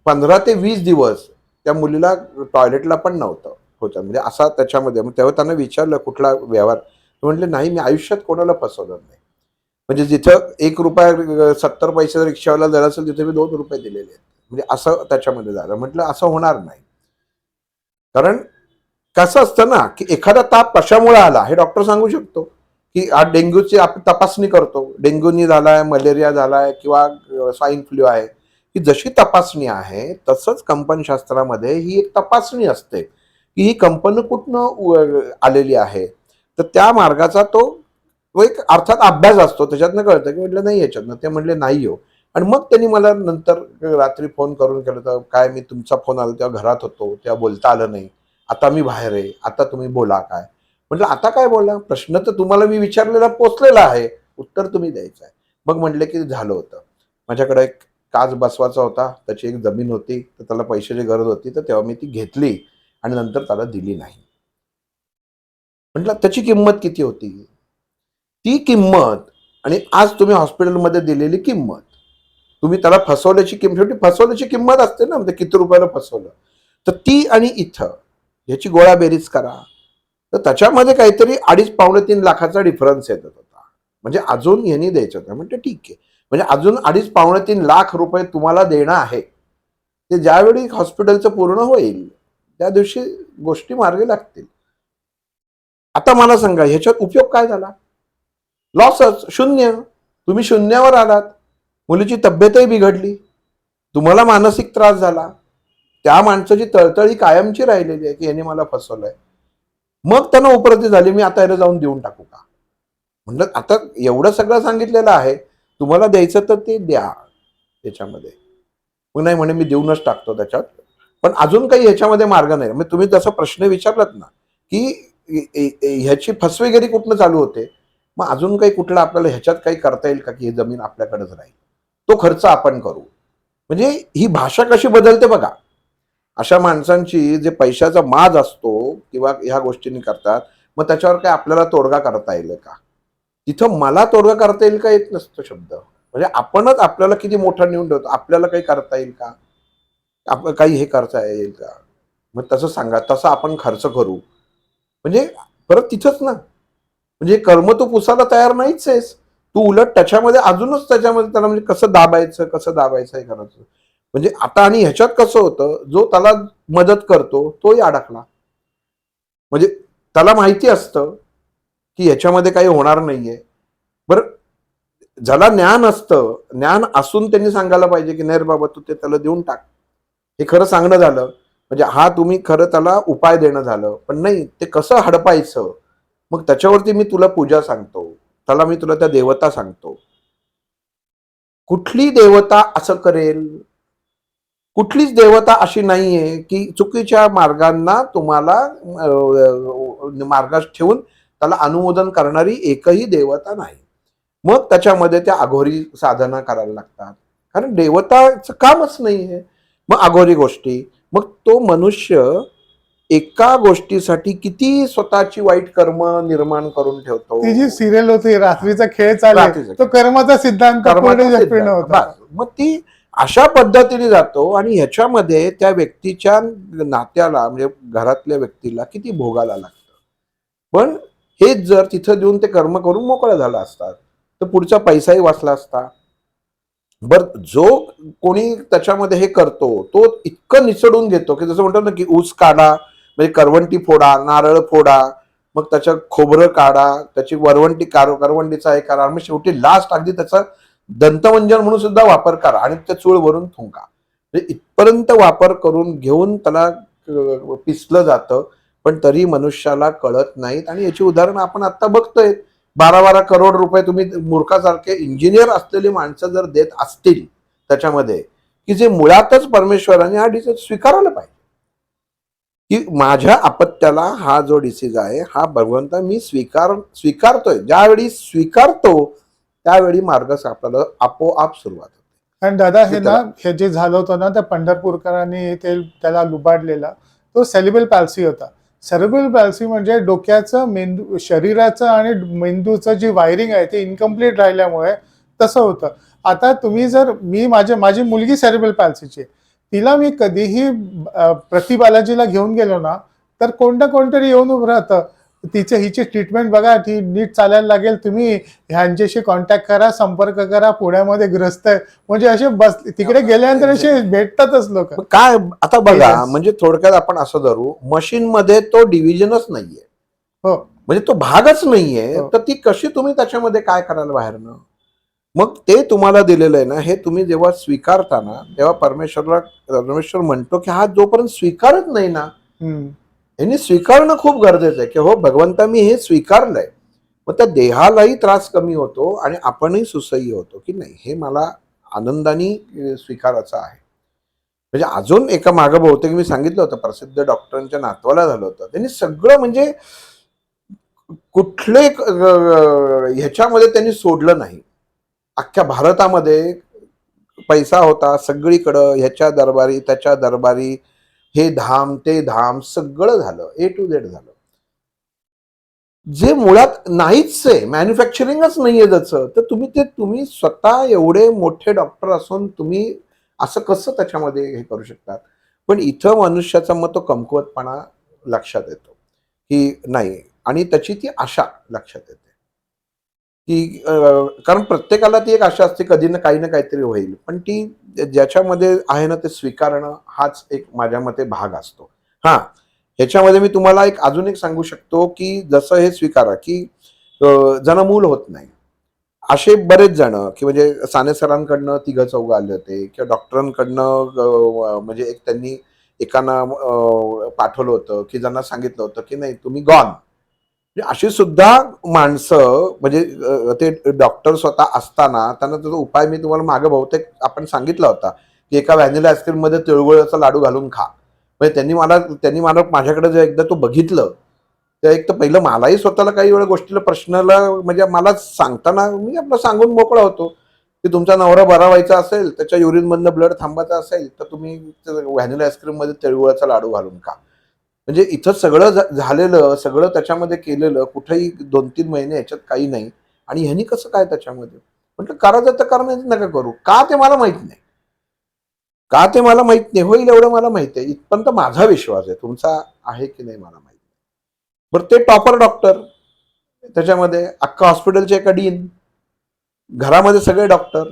15 ते 20 दिवस त्या मुलीला टॉयलेटला पण नव्हतं होतं, म्हणजे असा त्याच्यामध्ये. मग तेव्हा त्यांना विचारलं कुठला व्यवहार, म्हटले नाही, मी आयुष्यात कोणाला फसवलं नाही. म्हणजे जिथं 1 रुपया 70 पैसे रिक्षावाला दिला असेल, तिथे मी 2 रुपये दिलेले आहेत. म्हणजे असं त्याच्यामध्ये झालं. म्हटलं असं होणार नाही. कारण कसं असतं ना, की एखादा ताप कशामुळे आला हे डॉक्टर सांगू शकतो, की आज डेंग्यूची आपण तपासणी करतो, डेंग्यूनी झालाय, मलेरिया झालाय, किंवा स्वाईन फ्लू आहे. ही जशी तपासणी आहे तसंच कंपनशास्त्रामध्ये ही एक तपासणी असते, की ही कंपनी कुठनं आलेली आहे. तर त्या मार्गाचा तो एक अर्थात अभ्यास असतो, त्याच्यातनं कळतं. की म्हटलं नाही याच्यातनं, ते म्हटले नाही हो. आणि मग त्यांनी मला नंतर रात्री फोन करून केलं, तर काय मी तुमचा फोन आला तेव्हा घरात होतो, तेव्हा बोलता आलं नाही, आता मी बाहेर आहे, आता तुम्ही बोला काय. म्हटलं आता काय बोला, प्रश्न तर तुम्हाला मी विचारलेला पोचलेला आहे, उत्तर तुम्ही द्यायचं आहे. मग म्हटले की झालं होतं, माझ्याकडे एक काच बसवायचा होता, त्याची एक जमीन होती, तर त्याला पैशाची गरज होती, तर तेव्हा मी ती घेतली आणि नंतर त्याला दिली नाही. म्हटलं त्याची किंमत किती होती, ती किंमत आणि आज तुम्ही हॉस्पिटलमध्ये दिलेली किंमत, तुम्ही त्याला फसवल्याची किंमत, फसवल्याची किंमत असते ना, म्हणजे किती रुपयाला फसवलं, तर ती आणि इथं ह्याची गोळाबेरीज करा, तर त्याच्यामध्ये काहीतरी 2.5-3 लाखाचा डिफरन्स येत होता. म्हणजे अजून यांनी द्यायचं होतं. म्हणजे ठीक आहे, म्हणजे अजून 2.5-3 लाख रुपये तुम्हाला देणं आहे, ते ज्यावेळी हॉस्पिटलचं पूर्ण होईल त्या दिवशी गोष्टी मार्गी लागतील. आता मला सांगा ह्याच्यात उपयोग काय झाला, लॉसच, शून्य. तुम्ही शून्यावर आलात, मुलीची तब्येतही बिघडली, तुम्हाला मानसिक त्रास झाला, त्या माणसाची तळतळी कायमची राहिलेली आहे की याने मला फसवलंय. मग त्यांना उपरती झाली, मी आता याला जाऊन देऊन टाकू का. म्हणलं आता एवढं सगळं सांगितलेलं आहे, तुम्हाला द्यायचं तर ते द्या त्याच्यामध्ये. मग नाही म्हणे मी देऊनच टाकतो त्याच्यात. पण अजून काही ह्याच्यामध्ये मार्ग नाही. मग तुम्ही जसा प्रश्न विचारलात ना, की ह्याची फसवेगिरी कुठनं चालू होते, मग अजून काही कुठलं आपल्याला ह्याच्यात काही करता येईल का, की ही जमीन आपल्याकडेच राहील, तो खर्च आपण करू. म्हणजे ही भाषा कशी बदलते बघा. अशा माणसांची जे पैशाचा माज असतो किंवा ह्या गोष्टींनी करतात, मग त्याच्यावर काय आपल्याला तोडगा करता येईल का. तिथं मला तोडगा करता येईल का येत नसतो शब्द. म्हणजे आपणच आपल्याला किती मोठं नेऊन ठेवतो. आपल्याला काही करता येईल का? आपण काही हे करता येईल का? मग तसं सांगा, तसं आपण खर्च करू. म्हणजे परत तिथंच ना, म्हणजे कर्म तू पुसायला तयार नाहीच आहेस. तू उलट त्याच्यामध्ये अजूनच त्याच्यामध्ये त्याला म्हणजे कसं दाबायचं हे करायचं. म्हणजे आता आणि ह्याच्यात कसं होतं, जो त्याला मदत करतो तोही अडकला. म्हणजे त्याला माहिती असतं, की ह्याच्यामध्ये काही होणार नाहीये. बरं, ज्याला ज्ञान असतं, ज्ञान असून त्यांनी सांगायला पाहिजे, की नाही रे बाबा तू ते त्याला देऊन टाक. हे खरं सांगणं झालं. म्हणजे हा तुम्ही खरं त्याला उपाय देणं झालं. पण नाही, ते कसं हडपायचं, मग त्याच्यावरती मी तुला पूजा सांगतो. त्याला मी तुला त्या देवता सांगतो. कुठली देवता असं करेल? कुठलीच देवता अशी नाहीये, की चुकीच्या मार्गांना तुम्हाला मार्गास ठेवून त्याला अनुमोदन करणारी एकही देवता नाही. मग त्याच्यामध्ये त्या अघोरी साधना करायला लागतात. कारण देवताचं कामच नाहीये. मग अघोरी गोष्टी. मग तो मनुष्य एका गोष्टीसाठी किती स्वतःची वाईट कर्म निर्माण करून ठेवतो. ती जी सिरियल होती रात्रीचा खेळ चाले, रात्रीचा तो खेळ. कर्माचा सिद्धांत कर्माचा पूर्ण पूर्ण सिद्धांत. होता. बस. मग ती अशा पद्धतीने जातो आणि ह्याच्यामध्ये त्या व्यक्तीच्या नात्याला म्हणजे घरातल्या व्यक्तीला किती भोगायला लागतं. पण हेच जर तिथं देऊन ते कर्म करून मोकळं झालं असतात, तर पुढचा पैसाही वाचला असता. बर, जो कोणी त्याच्यामध्ये हे करतो तो इतकं निसडून घेतो, की जसं म्हणतात ना, की ऊस काढा म्हणजे करवंटी फोडा, नारळ फोडा, मग त्याच्या खोबरं काढा, त्याची वरवंटी करवंटीचा हे करा, मग शेवटी लास्ट अगदी त्याचा दंतमंजन म्हणून सुद्धा वापर करा आणि त्या चूळवरून थुंका. म्हणजे इथपर्यंत वापर करून घेऊन त्याला पिसलं जातं. पण तरी मनुष्याला कळत नाहीत. आणि याची उदाहरणं आपण आता बघतोय. 12-12 करोड रुपये तुम्ही मूर्खासारखे इंजिनियर असलेली माणसं जर देत असतील त्याच्यामध्ये, की जे मुळातच परमेश्वराने हा डिसीज स्वीकारायला पाहिजे, की माझ्या अपत्याला हा जो डिसीज आहे हा भगवंता मी स्वीकारतोय. ज्यावेळी स्वीकारतो त्यावेळी मार्ग सापडायला आपोआप सुरुवात होते. आणि दादा हे ना, त्याला हे जे झालं होतं ना त्या पंढरपूरकरांनी ते त्याला लुबाडलेला, तो सेरिब्रल पॅल्सी होता. सेरिब्रल पॅल्सी म्हणजे डोक्याचं, मेंदू, शरीराचं आणि मेंदूचं जी वायरिंग आहे ते इनकम्प्लीट राहिल्यामुळे तसं होतं. आता तुम्ही जर माझी मुलगी सेरिब्रल पॅल्सीची आहे. तिला मी कधीही प्रति बालाजीला घेऊन गेलो ना, तर कोणतरी येऊन उभं राहतं. हिची ट्रीटमेंट बघा, ती नीट चालायला लागेल, तुम्ही ह्यांच्याशी कॉन्टॅक्ट करा, संपर्क करा, पुण्यामध्ये ग्रस्त आहे. म्हणजे असे बस तिकडे गेल्यानंतर असे भेटतातच लोक. मग काय आता बघा, Agents. म्हणजे थोडक्यात आपण असं धरू, मशीन मध्ये तो डिव्हिजनच नाहीये, हो. म्हणजे तो भागच नाहीये, हो. तर ती कशी तुम्ही त्याच्यामध्ये काय करायला बाहेरनं? मग ते तुम्हाला दिलेलं आहे ना, हे तुम्ही जेव्हा स्वीकारता ना, तेव्हा परमेश्वर म्हणतो, की हा जोपर्यंत स्वीकारत नाही ना, हम्म. यांनी स्वीकारणं खूप गरजेचं आहे, की हो भगवंता मी हे स्वीकारलंय. मग त्या देहालाही त्रास कमी होतो आणि आपणही सुसह्य होतो, की नाही हे मला आनंदाने स्वीकारायचं आहे. म्हणजे अजून एका मागं बहुतेक मी सांगितलं होतं, प्रसिद्ध डॉक्टरांच्या नातवाला झालं होतं. त्यांनी सगळं म्हणजे कुठले ह्याच्यामध्ये त्यांनी सोडलं नाही. अख्ख्या भारतामध्ये पैसा होता सगळीकडं, ह्याच्या दरबारी त्याच्या दरबारी, हे धाम ते धाम सगळं झालं, ए टू झेड झालं. जे मुळात नाहीच आहे, मॅन्युफॅक्चरिंगच नाहीये त्याचं, तर तुम्ही स्वतः एवढे मोठे डॉक्टर असून तुम्ही असं कसं त्याच्यामध्ये हे करू शकतात. पण इथं मनुष्याचा मग तो कमकुवतपणा लक्षात येतो, की नाही, आणि त्याची ती आशा लक्षात येते, की कारण प्रत्येकाला ती एक आशा असते कधी ना काही ना काहीतरी होईल, पण ती ज्याच्यामध्ये आहे ना ते स्वीकारणं हाच एक माझ्या मते भाग असतो. हा, ह्याच्यामध्ये मी तुम्हाला अजून एक सांगू शकतो, की जसं हे स्वीकारा, की ज्यांना मूल होत नाही असे बरेच जण, की म्हणजे साने सरांकडनं तिघं चौघं आले होते, किंवा डॉक्टरांकडनं म्हणजे त्यांनी एकांना पाठवलं होतं, की ज्यांना सांगितलं होतं, की नाही तुम्ही गॉन. म्हणजे अशी सुद्धा माणसं, म्हणजे ते डॉक्टर स्वतः असताना त्यांना त्याचा उपाय मी तुम्हाला मागे बहुतेक आपण सांगितला होता, की एका व्हॅनिला आईस्क्रीम मध्ये तिळगुळाचा लाडू घालून खा. म्हणजे त्यांनी मला माझ्याकडे जे एकदा तो बघितलं, तर एक तर पहिलं मलाही स्वतःला काही वेळा गोष्टीला प्रश्नाला म्हणजे मला सांगताना मी आपलं सांगून मोकळा होतो, की तुमचा नवरा बरा व्हायचा असेल, त्याच्या युरिन मधनं ब्लड थांबायचं असेल, तर तुम्ही व्हॅनिला आईस्क्रीम मध्ये तिळगुळाचा लाडू घालून खा. म्हणजे इथं सगळं झालेलं, सगळं त्याच्यामध्ये केलेलं, कुठेही 2-3 महिने ह्याच्यात काही नाही, आणि ह्यांनी कसं काय त्याच्यामध्ये. म्हटलं करायचं तर करा, नाही नका करू. का ते मला माहित नाही. का ते मला माहित नाही. होईल एवढं मला माहित आहे. इथपर्यंत माझा विश्वास आहे. तुमचा आहे की नाही मला माहित नाही. बरं ते टॉपर डॉक्टर, त्याच्यामध्ये अख्खा हॉस्पिटलचे एका डीन, घरामध्ये सगळे डॉक्टर.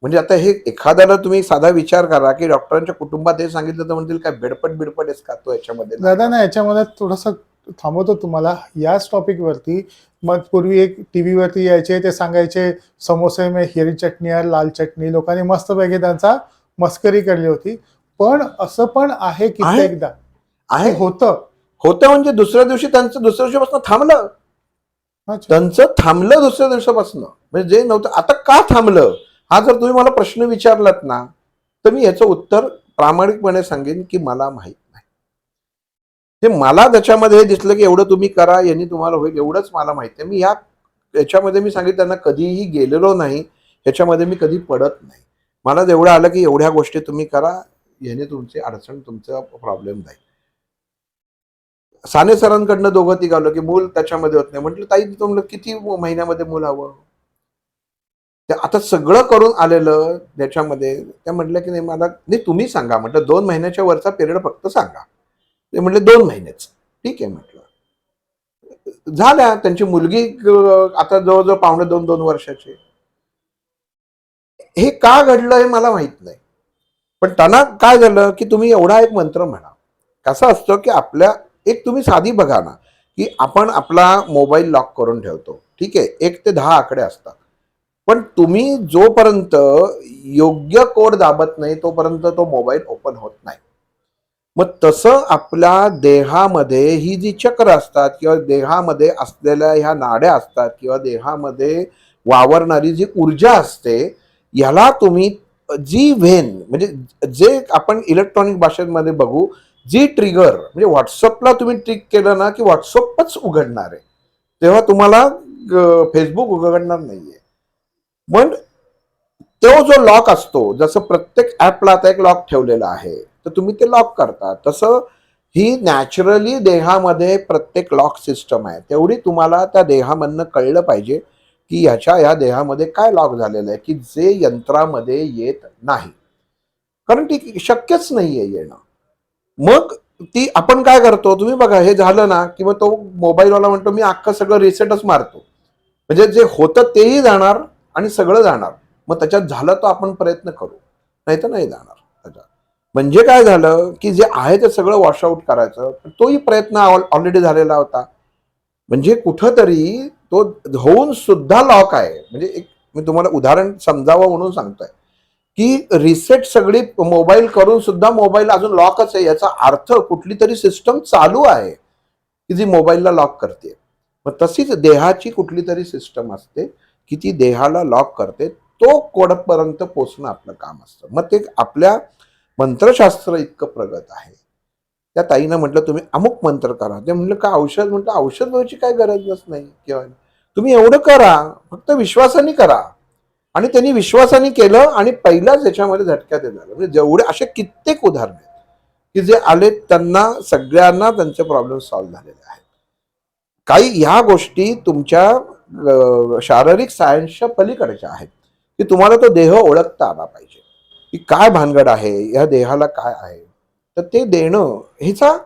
म्हणजे आता हे एखाद्याला तुम्ही साधा विचार करा की डॉक्टरांच्या कुटुंबात हे सांगितलं तर म्हणतील काय बेडपट बिडपट आहेस का तो याच्यामध्ये दादा ना याच्यामध्ये थोडंसं थांबवतो तुम्हाला याच टॉपिक वरती. मग पूर्वी एक टीव्ही वरती यायचे ते सांगायचे समोसे में हिरी चटणी और लाल चटणी. लोकांनी मस्तपैकी त्यांचा मस्करी केली होती. पण असं पण आहे कित्येकदा आहे. हे होतं. होतं म्हणजे दुसऱ्या दिवशी त्यांचं दुसऱ्या दिवशीपासून थांबलं. अच्छा. त्यांचं थांबलं दुसऱ्या दिवसापासून. म्हणजे जे नव्हतं आता का थांबलं, हा जर तुम्ही मला प्रश्न विचारलात ना तर मी याचं उत्तर प्रामाणिकपणे सांगेन की मला माहित नाही. हे मला त्याच्यामध्ये हे दिसलं की एवढं तुम्ही करा, यांनी तुम्हाला होईल, एवढंच मला माहिती आहे. मी याच्यामध्ये मी सांगितलं त्यांना कधीही गेलेलो नाही, याच्यामध्ये मी कधी पडत नाही. मला एवढं आलं की एवढ्या गोष्टी तुम्ही करा, याने तुमची अडचण, तुमचा प्रॉब्लेम जाईल. साने सरांकडनं दोघं तिघालं की मूल त्याच्यामध्ये होत नाही. म्हटलं ताई तुम्हाला किती महिन्यामध्ये मूल हवं. ते आता सगळं करून आलेलं त्याच्यामध्ये त्या म्हटलं की नाही मला नाही तुम्ही सांगा. म्हटलं 2 महिन्याच्या वरचा पिरियड फक्त सांगा. ते म्हटले 2 महिनेच. ठीक आहे म्हटलं. झाल्या त्यांची मुलगी आता जवळजवळ पावणे 2 वर्षाची. हे का घडलं हे मला माहित नाही. पण त्यांना काय झालं की तुम्ही एवढा एक मंत्र म्हणा. कसं असतं की आपल्या एक तुम्ही साधी बघा ना की आपण आपला मोबाईल लॉक करून ठेवतो. ठीक आहे. 1 ते 10 आकडे असतात. पण तुम्ही जोपर्यंत योग्य कोड दाबत नाही तोपर्यंत तो मोबाईल ओपन होत नाही. मग तसं आपल्या देहामध्ये ही जी चक्र असतात किंवा देहामध्ये असलेल्या ह्या नाड्या असतात किंवा देहामध्ये वावरणारी जी ऊर्जा असते, ह्याला तुम्ही जी व्हेन म्हणजे जे आपण इलेक्ट्रॉनिक भाषेमध्ये बघू, जी ट्रिगर म्हणजे व्हॉट्सअपला तुम्ही ट्रिक केलं ना की व्हॉट्सअपच उघडणार आहे. तेव्हा तुम्हाला फेसबुक उघडणार नाहीये. पण तो जो लॉक असतो, जसं प्रत्येक ऍपला आता एक लॉक ठेवलेला आहे, तर तुम्ही ते लॉक करता. तसं ही नॅचरली देहामध्ये प्रत्येक लॉक सिस्टम आहे. तेवढी तुम्हाला त्या देहामधनं कळलं पाहिजे की ह्या देहामध्ये काय लॉक झालेलं आहे की जे यंत्रामध्ये येत नाही. कारण ती शक्यच नाहीये येणं. मग ती आपण काय करतो तुम्ही बघा हे झालं ना की मग तो मोबाईलवाला म्हणतो मी अख्खं सगळं रिसेटच मारतो. म्हणजे जे होतं तेही जाणार आणि सगळं जाणार. मग त्याच्यात झालं तर आपण प्रयत्न करू, नाही तर नाही जाणार त्याच्यात. म्हणजे काय झालं की जे आहे ते सगळं वॉशआउट करायचं, तोही प्रयत्न ऑलरेडी झालेला होता. म्हणजे कुठंतरी तो होऊन सुद्धा लॉक आहे. म्हणजे एक मी तुम्हाला उदाहरण समजावं म्हणून सांगतोय की रिसेट सगळी मोबाईल करून सुद्धा मोबाईल अजून लॉकच आहे. याचा अर्थ कुठली तरी सिस्टम चालू आहे की जी मोबाईलला लॉक करते. मग तशीच देहाची कुठली तरी सिस्टम असते की ती देहाला लॉक करते. तो कोडपर्यंत पोचणं आपलं काम असतं. मग ते आपल्या मंत्रशास्त्र इतकं प्रगत आहे. त्या ताईनं म्हटलं तुम्ही अमुक मंत्र करा. ते म्हटलं का औषध. म्हटलं औषध व्हायची काय गरजच नाही किंवा तुम्ही एवढं करा, फक्त विश्वासाने करा. आणि त्यांनी विश्वासाने केलं आणि पहिल्याच याच्यामध्ये झटक्यात झालं. म्हणजे जेवढे असे कित्येक उदाहरण आहेत की जे आले त्यांना सगळ्यांना त्यांचे प्रॉब्लेम सॉल्व्ह झालेले आहेत. काही ह्या गोष्टी तुमच्या शारीरिक सायन्सच्या पलीकडच्या आहेत की तुम्हाला तो देह ओळखता आला पाहिजे की काय भानगड आहे, या देहाला काय आहे. तर ते देणं ह्याचा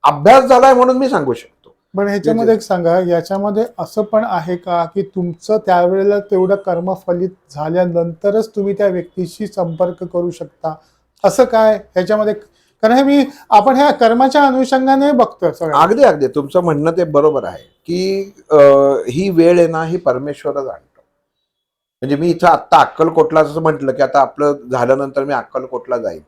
अभ्यास झालाय म्हणून मी सांगू शकतो. पण ह्याच्यामध्ये एक सांगा, याच्यामध्ये असं पण आहे का की तुमचं त्यावेळेला तेवढं कर्म फलित झाल्यानंतरच तुम्ही त्या व्यक्तीशी संपर्क करू शकता, असं काय ह्याच्यामध्ये? कारण हे आपण ह्या कर्माच्या अनुषंगाने बघतोय सगळं. अगदी अगदी तुमचं म्हणणं ते बरोबर आहे की ही वेळ आहे ना ही परमेश्वरच आणतो. म्हणजे मी इथं आत्ता अक्कलकोटला असं म्हटलं की आता आपलं झाल्यानंतर मी अक्कलकोटला जाईल.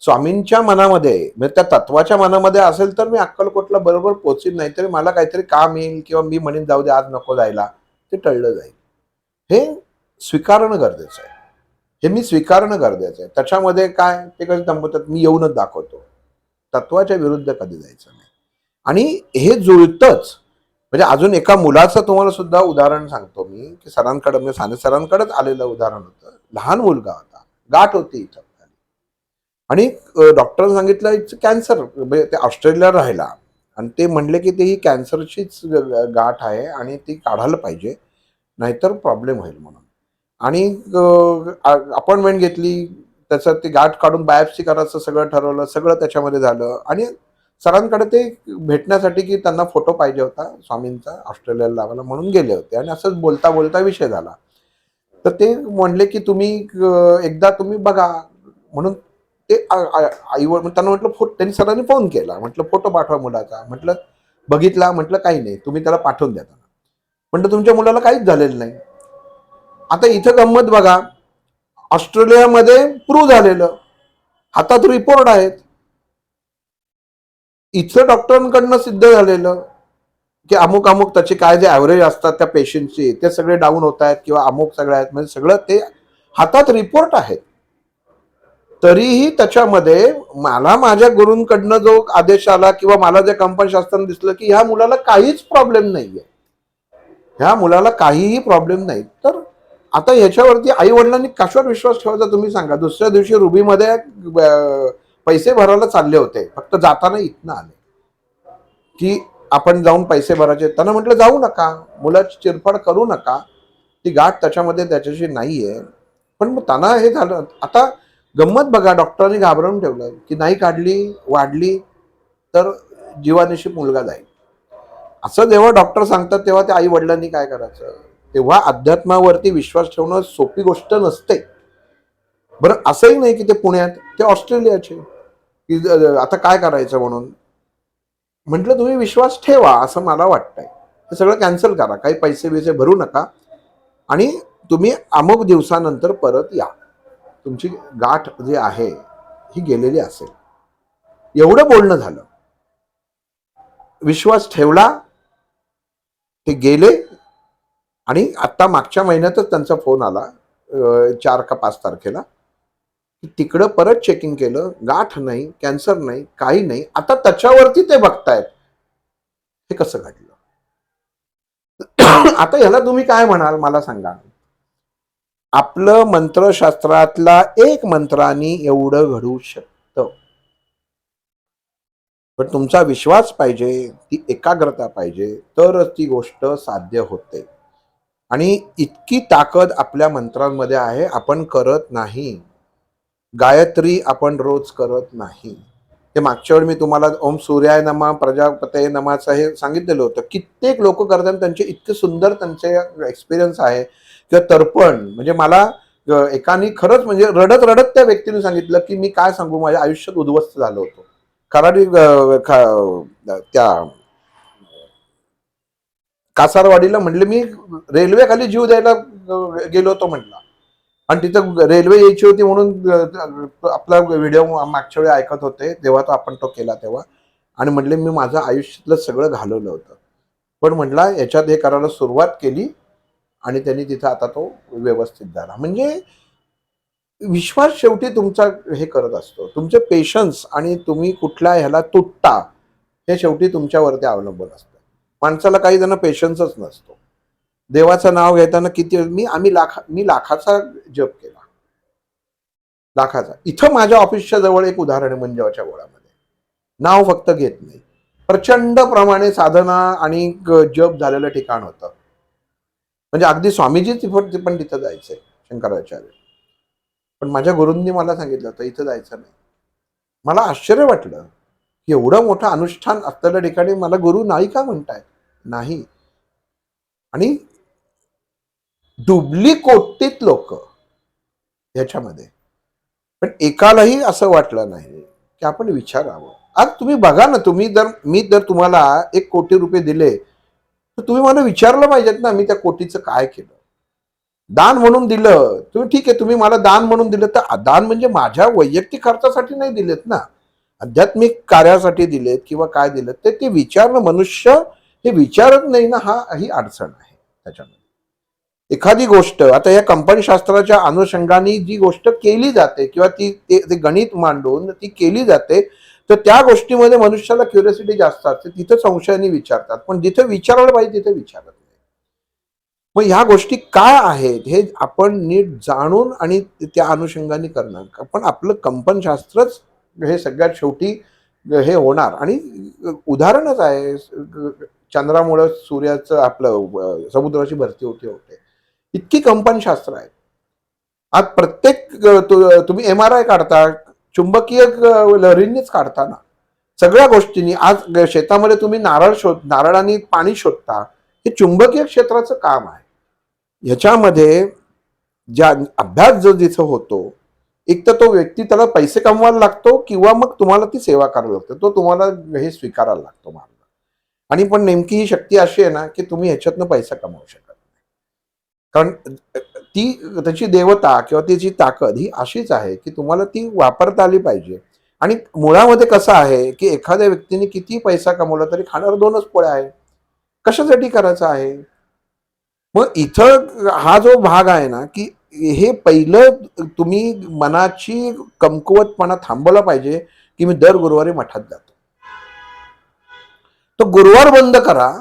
स्वामींच्या मनामध्ये म्हणजे त्या तत्वाच्या मनामध्ये असेल तर मी अक्कलकोटला बरोबर पोहोचील, नाहीतरी मला काहीतरी काम येईल किंवा मी म्हणेन जाऊ दे आज नको जायला, ते टळलं जाईल. हे स्वीकारणं गरजेचं आहे. हे मी स्वीकारणं गरजेचं आहे. त्याच्यामध्ये काय ते कधी थांबवतात मी येऊनच दाखवतो. तत्वाच्या विरुद्ध कधी जायचं नाही. आणि हे जुळतंच. म्हणजे अजून एका मुलाचं तुम्हाला सुद्धा उदाहरण सांगतो मी की सरांकडे म्हणजे साने सरांकडेच आलेलं उदाहरण होतं. लहान मुलगा होता, गाठ होती इथं आणि डॉक्टरने सांगितलं इट्स कॅन्सर. म्हणजे ते ऑस्ट्रेलियाला राहिला आणि ते म्हणले की ते ही कॅन्सरचीच गाठ आहे आणि ती काढायला पाहिजे, नाहीतर प्रॉब्लेम होईल म्हणून. आणि अपॉइंटमेंट घेतली, त्याचं ते गाठ काढून बायोप्सी करायचं सगळं ठरवलं, सगळं त्याच्यामध्ये झालं. आणि सरांकडे ते भेटण्यासाठी की त्यांना फोटो पाहिजे होता स्वामींचा ऑस्ट्रेलियाला लावायला म्हणून गेले होते. आणि असंच बोलता बोलता विषय झाला. तर ते म्हणले की तुम्ही एकदा तुम्ही बघा म्हणून. ते आईवर त्यांना म्हटलं त्यांनी सरांनी फोन केला, म्हटलं फोटो पाठवा मुलाचा. म्हटलं बघितला, म्हटलं काही नाही, तुम्ही त्याला पाठवून द्या. म्हटलं तुमच्या मुलाला काहीच झालेलं नाही. आता इथं गंमत बघा, ऑस्ट्रेलियामध्ये प्रूव्ह झालेलं, हातात रिपोर्ट आहेत. इथं डॉक्टरांकडनं सिद्ध झालेलं की अमुक अमुक त्याचे काय जे ॲव्हरेज असतात त्या पेशंटचे ते सगळे डाऊन होत आहेत किंवा अमुक सगळे आहेत, म्हणजे सगळं ते हातात रिपोर्ट आहेत. तरीही त्याच्यामध्ये मला माझ्या गुरूंकडनं जो आदेश आला किंवा मला जे कंपनशास्त्रानं दिसलं की ह्या मुलाला काहीच प्रॉब्लेम नाहीये, ह्या मुलाला काहीही प्रॉब्लेम नाही. तर आता याच्यावरती आई वडिलांनी कशावर विश्वास ठेवायचा तुम्ही सांगा. दुसऱ्या दिवशी रुबीमध्ये पैसे भरायला चालले होते, फक्त जाताना इथनं आले की आपण जाऊन पैसे भरायचे. त्यांना म्हटलं जाऊ नका, मुलाची चिरफाड करू नका, ती गाठ त्याच्यामध्ये त्याच्याशी नाहीये. पण मग त्यांना हे झालं. आता गंमत बघा, डॉक्टरांनी घाबरवून ठेवलं की नाही काढली, वाढली तर जीवानिशी मुलगा जाईल. असं जेव्हा डॉक्टर सांगतात तेव्हा त्या आई वडिलांनी काय करायचं. तेव्हा अध्यात्मावरती विश्वास ठेवणं सोपी गोष्ट नसते. बरं असंही नाही की ते पुण्यात, ते ऑस्ट्रेलियाचे की आता काय करायचं म्हणून. म्हटलं तुम्ही विश्वास ठेवा असं मला वाटतंय. हे सगळं कॅन्सल करा, काही पैसे बिसे भरू नका आणि तुम्ही अमुक दिवसानंतर परत या, तुमची गाठ जी आहे ही गेलेली असेल. एवढं बोलणं झालं, विश्वास ठेवला, ते गेले. आणि आता मागच्या महिन्यातच त्यांचा फोन आला 4 का 5 तारखेला, तिकडं परत चेकिंग केलं, गाठ नाही, कॅन्सर नाही, काही नाही. आता त्याच्यावरती ते बघतायत. हे कसं घडलं. आता ह्याला तुम्ही काय म्हणाल मला सांगा. आपलं मंत्रशास्त्रातला एक मंत्राने एवढं घडू शकतं, पण तुमचा विश्वास पाहिजे, ती एकाग्रता पाहिजे, तरच ती गोष्ट साध्य होते. आणि इतकी ताकद आपल्या मंत्रांमध्ये आहे. आपण करत नाही. गायत्री आपण रोज करत नाही. ते मागच्या वेळी मी तुम्हाला ओम सूर्याय नमः प्रजापतये नमःचं हे सांगितलेलं होतं. कित्येक लोक करतात, त्यांचे इतके सुंदर त्यांचे एक्सपिरियन्स आहे किंवा तर्पण. म्हणजे मला एकाने खरंच म्हणजे रडत रडत त्या व्यक्तीने सांगितलं की मी काय सांगू, माझ्या आयुष्यात उद्ध्वस्त झालो होतो. खराडी त्या कासारवाडीला म्हणले मी रेल्वे खाली जीव द्यायला गेलो होतो म्हटलं. आणि तिथं रेल्वे यायची होती म्हणून आपला व्हिडिओ मागच्या वेळी ऐकत होते तेव्हा आपण तो केला तेव्हा. आणि म्हटले मी माझं आयुष्यातलं सगळं घालवलं होतं, पण म्हटला याच्यात हे करायला सुरुवात केली आणि त्यांनी तिथं आता तो व्यवस्थित झाला. म्हणजे विश्वास शेवटी तुमचा हे करत असतो. तुमचे पेशन्स आणि तुम्ही कुठल्या ह्याला तुटता हे शेवटी तुमच्यावरती अवलंबून असतं. माणसाला काही जण पेशन्सच नसतो. देवाचं नाव घेताना किती मी लाखाचा जप केला, लाखाचा. इथं माझ्या ऑफिसच्या जवळ एक उदाहरण आहे, मंजवाच्या गोळामध्ये. नाव फक्त घेत नाही, प्रचंड प्रमाणे साधना आणि जप झालेलं ठिकाण होतं. म्हणजे अगदी स्वामीजी पण तिथं जायचंय, शंकराचार्य. पण माझ्या गुरूंनी मला सांगितलं होतं इथं जायचं नाही. मला आश्चर्य वाटलं की एवढं मोठं अनुष्ठान असलेल्या ठिकाणी मला गुरु नाही का म्हणतायत. नाही. आणि डुबली कोटीत लोक ह्याच्यामध्ये, पण एकालाही असं वाटलं नाही की आपण विचारावं. आज तुम्ही बघा ना, मी जर तुम्हाला 1 कोटी रुपये दिले तर तुम्ही मला विचारलं पाहिजेत ना मी त्या कोटीचं काय केलं. दान म्हणून दिलं तुम्ही, ठीक आहे, तुम्ही मला दान म्हणून दिलं, तर दान म्हणजे माझ्या वैयक्तिक खर्चासाठी नाही दिलेत ना, आध्यात्मिक कार्यासाठी दिलेत किंवा काय दिलं ते विचारणं. मनुष्य हे विचारत नाही ना, ही अडचण आहे त्याच्यामध्ये. एखादी गोष्ट आता या कंपनशास्त्राच्या अनुषंगाने जी गोष्ट केली जाते किंवा ते गणित मांडून ती केली जाते, तर त्या गोष्टीमध्ये मनुष्याला क्युरियोसिटी जास्त असते. तिथं संशयाने विचारतात, पण जिथे विचारायला पाहिजे तिथे विचारत नाही. मग ह्या गोष्टी काय आहेत हे आपण नीट जाणून आणि त्या अनुषंगाने करणार. पण आपलं कंपनशास्त्रच हे सगळ्यात शेवटी हे होणार. आणि उदाहरणच आहे, चंद्रामुळे सूर्याचं आपलं समुद्राची भरती होते. इतकी कंपनशास्त्र आहेत. आज प्रत्येक तुम्ही MRI काढता, चुंबकीय लहरींनीच काढता ना. सगळ्या गोष्टींनी आज शेतामध्ये तुम्ही नारळ आणि पाणी शोधता, हे चुंबकीय क्षेत्राचं काम आहे. ह्याच्यामध्ये ज्या अभ्यास जो जिथं होतो, एक तर तो व्यक्ती त्याला पैसे कमवायला लागतो किंवा मग तुम्हाला ती सेवा करायला लागते. तो तुम्हाला हे स्वीकारायला लागतो मार्ग. आणि पण नेमकी ही शक्ती अशी आहे ना, की तुम्ही ह्याच्यातनं पैसा कमवू शकत नाही. कारण ती त्याची देवता किंवा त्याची ताकद ही अशीच आहे, की तुम्हाला ती वापरता आली पाहिजे. आणि मुळामध्ये कसं आहे, की एखाद्या व्यक्तीने किती पैसा कमवला तरी खाणार 2च पोळ्या आहे. कशासाठी करायचं आहे? मग इथं हा जो भाग आहे ना, की हे पहिलं तुम्ही मनाची कमकुवतपणा थांबवला पाहिजे, की मी दर गुरुवारी मठात जातो. तो गुरुवार बंद करा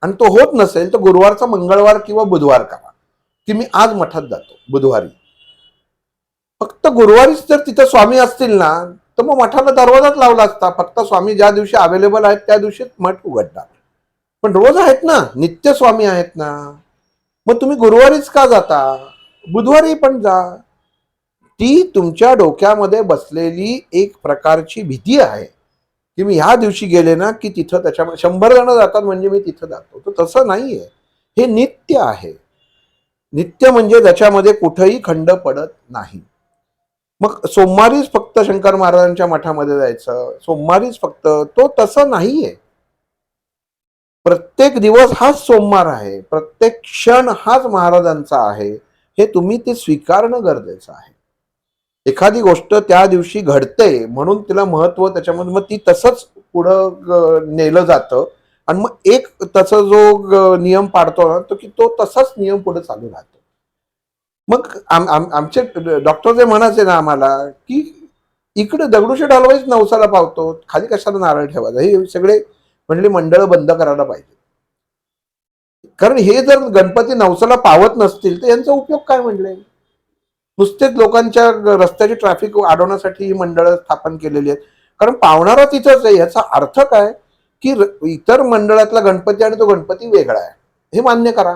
आणि तो होत नसेल तर गुरुवारचा मंगळवार किंवा बुधवार करा, की मी आज मठात जातो बुधवारी. फक्त गुरुवारीच जर तिथं स्वामी असतील ना, तर मग मठाला दरवाजाच लावला असता. फक्त स्वामी ज्या दिवशी अवेलेबल आहेत त्या दिवशीच मठ उघडणार. पण रोज आहेत ना, नित्य स्वामी आहेत ना. मग तुम्ही गुरुवारीच का जाता? बुधवारी पण जा. ती तुमच्या डोक्यामध्ये बसलेली एक प्रकारची भीती आहे, की मी ह्या दिवशी गेले ना, की तिथं त्याच्यामध्ये 100 जण जातात म्हणजे मी तिथं जातो. तर तसं नाहीये. हे नित्य आहे. नित्य म्हणजे ज्याच्यामध्ये कुठेही खंड पडत नाही. मग सोमवारीच फक्त शंकर महाराजांच्या मठामध्ये जायचं, सोमवारीच फक्त, तो तसं नाहीये. प्रत्येक दिवस हाच सोमवार आहे, प्रत्येक क्षण हाच महाराजांचा आहे. हे तुम्ही ते स्वीकारणं गरजेचं आहे. एखादी गोष्ट त्या दिवशी घडते म्हणून तिला महत्व त्याच्यामध्ये, मग ती तसंच पुढं नेलं जातं. आणि मग एक तसा जो नियम पाडतो ना, तो की तो तसाच नियम पुढे चालू राहतो. मग आमचे डॉक्टर जे म्हणायचे ना आम्हाला, की इकडे दगडूशेठ हलवाईच नवसाला पावतो, खाली कशाला नारळ ठेवायचा. हे सगळे म्हणले मंडळ बंद करायला पाहिजे. कारण हे जर गणपती नवसाला पावत नसतील तर यांचा उपयोग काय म्हणले? नुसतेच लोकांच्या रस्त्याची ट्रॅफिक अडवण्यासाठी ही मंडळं स्थापन केलेली आहेत. कारण पावणारा तिथंच आहे. याचा अर्थ काय, की इतर मंडळातला गणपती आणि तो गणपती वेगळा आहे, हे मान्य करा.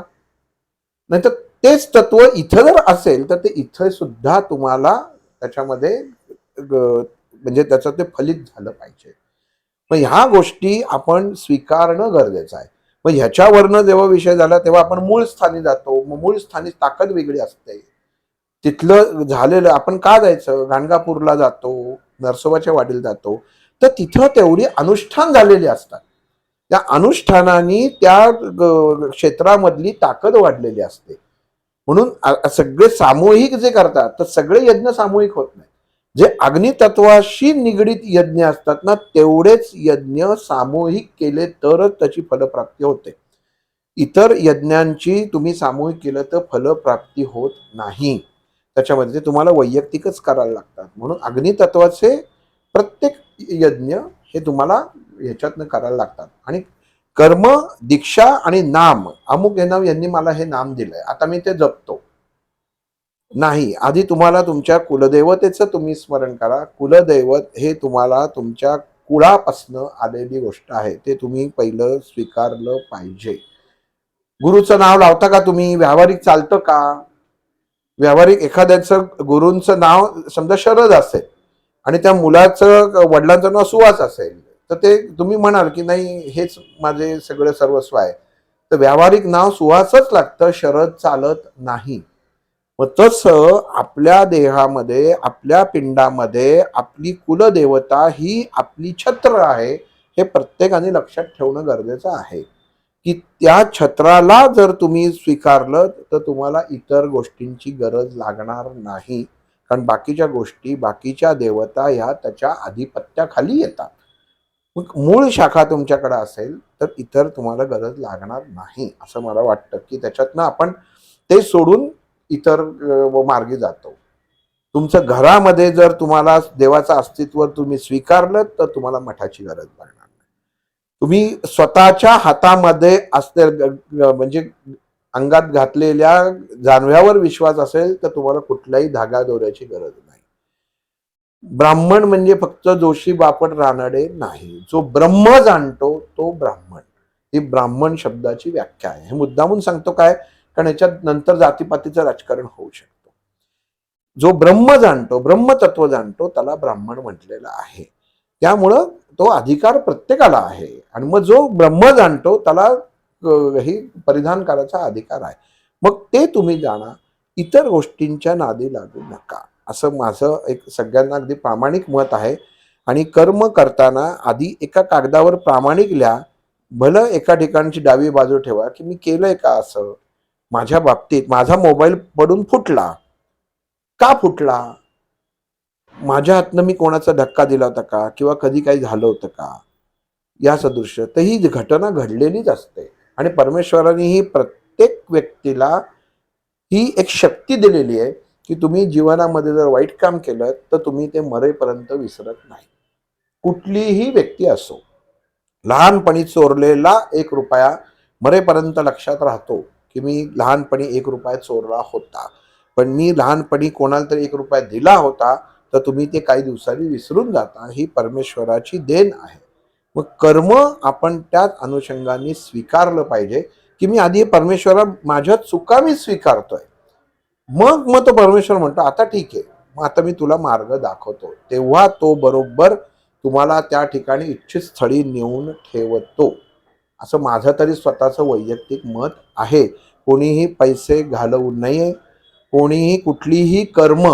नाहीतर तेच तत्व इथं जर असेल तर ते इथं सुद्धा तुम्हाला त्याच्यामध्ये म्हणजे त्याचं ते फलित झालं पाहिजे. मग ह्या गोष्टी आपण स्वीकारणं गरजेचं आहे. मग ह्याच्यावरनं जेव्हा विषय झाला तेव्हा आपण मूळ स्थानी जातो. मग मूळ स्थानी ताकद वेगळी असते. तिथलं झालेलं आपण का जायचं? गाणगापूरला जातो, नरसोबाच्या वाडीला जातो, तर तिथं तेवढी अनुष्ठान झालेली असतात. त्या अनुष्ठानाने त्या क्षेत्रामधली ताकद वाढलेली असते. म्हणून सगळे सामूहिक जे करतात तर सगळे यज्ञ सामूहिक होत नाही. जे अग्नितत्वाशी निगडीत यज्ञ असतात ना, तेवढेच यज्ञ सामूहिक केले तरच त्याची फलप्राप्ती होते. इतर यज्ञांची तुम्ही सामूहिक केलं तर फलप्राप्ती होत नाही. त्याच्यामध्ये ते तुम्हाला वैयक्तिकच करायला लागतात. म्हणून अग्नितत्वाचे प्रत्येक यज्ञ हे तुम्हाला ह्याच्यातनं करायला लागतात. आणि कर्म, दीक्षा आणि नाम, अमुक यांनी मला हे नाम दिलंय, आता मी ते जपतो नाही. आधी तुम्हाला तुमच्या कुलदेवतेचं तुम्ही स्मरण करा. कुलदैवत हे तुम्हाला तुमच्या कुळापासनं आलेली गोष्ट आहे, ते तुम्ही पहिलं स्वीकारलं पाहिजे. गुरुचं नाव लावता का तुम्ही? व्यावहारिक चालतं का? व्यावहारिक एखाद्याचं गुरूंचं नाव समजा शरद असेल आणि त्या मुलाचं वडिलांचं नाव सुहास असेल, तर ते तुम्ही म्हणाल की नाही हेच माझे सगळं सर्वस्व आहे. तर व्यावहारिक नाव सुहासच लागतं, शरद चालत नाही. मग तसं आपल्या देहामध्ये, आपल्या पिंडामध्ये आपली कुलदेवता ही आपली छत्र आहे, हे प्रत्येकाने लक्षात ठेवणं गरजेचं आहे. की त्या छत्राला जर तुम्ही स्वीकारलं तर तुम्हाला इतर गोष्टींची गरज लागणार नाही. कारण बाकीच्या गोष्टी, बाकीच्या देवता ह्या त्याच्या आधिपत्याखाली येतात. मग मूळ शाखा तुमच्याकडे असेल तर इतर तुम्हाला गरज लागणार नाही, असं मला वाटतं. की त्याच्यातनं आपण ते सोडून इतर मार्गी जातो. तुमचं घरामध्ये जर तुम्हाला देवाचं अस्तित्व तुम्ही स्वीकारलं तर तुम्हाला मठाची गरज लागणार नाही. तुम्ही स्वतःच्या हातामध्ये असते म्हणजे अंगात घातलेल्या जानव्यावर विश्वास असेल तर तुम्हाला कुठल्याही धागा दोऱ्याची गरज नाही. ब्राह्मण म्हणजे फक्त जोशी बापट रानडे नाही. जो ब्रह्म जाणतो तो ब्राह्मण. ही ब्राह्मण शब्दाची व्याख्या आहे. हे मुद्दामून सांगतो काय, कारण याच्यात नंतर जातीपातीचं राजकारण होऊ शकतं. जो ब्रह्म जाणतो, ब्रह्मतत्व जाणतो, त्याला ब्राह्मण म्हटलेलं आहे. त्यामुळं तो अधिकार प्रत्येकाला आहे. आणि मग जो ब्रह्म जाणतो त्याला ही परिधान करायचा अधिकार आहे. मग ते तुम्ही जाणा, इतर गोष्टींच्या नादी लागू नका, असं माझं एक सगळ्यांना अगदी प्रामाणिक मत आहे. आणि कर्म करताना आधी एका कागदावर प्रामाणिक लिहा. भलं एका ठिकाणची डावी बाजू ठेवा की मी केलंय का असं. माझ्या बाबतीत माझा मोबाईल पडून फुटला, का फुटला, माझ्या हातनं मी कोणाचा धक्का दिला होता का, किंवा कधी काही झालं होतं का, या सदृश्य. तर ही घटना घडलेलीच असते. आणि परमेश्वराने ही प्रत्येक व्यक्तीला ही एक शक्ती दिलेली आहे की तुम्ही जीवनामध्ये जर वाईट काम केलं तर तुम्ही ते मरेपर्यंत विसरत नाही. कुठलीही व्यक्ती असो, लहानपणी चोरलेला 1 रुपया मरेपर्यंत लक्षात राहतो की मी लहानपणी 1 रुपया चोरला होता, पण मी लहानपणी कोणाला तरी 1 रुपया दिला होता, तर तुम्ही ते काही दिवसांनी विसरून जाता. ही परमेश्वराची देण आहे. मग कर्म आपण त्याच अनुषंगाने स्वीकारलं पाहिजे की मी आधी परमेश्वरा माझ्या चुका मी स्वीकारतोय. मग तो परमेश्वर म्हणतो आता ठीक आहे, मग आता मी तुला मार्ग दाखवतो. तेव्हा तो बरोबर तुम्हाला त्या ठिकाणी इच्छित स्थळी नेऊन ठेवतो. असं माझं तरी स्वतःचं वैयक्तिक मत आहे. कोणीही पैसे घालवू नये, कोणीही कुठलीही कर्म,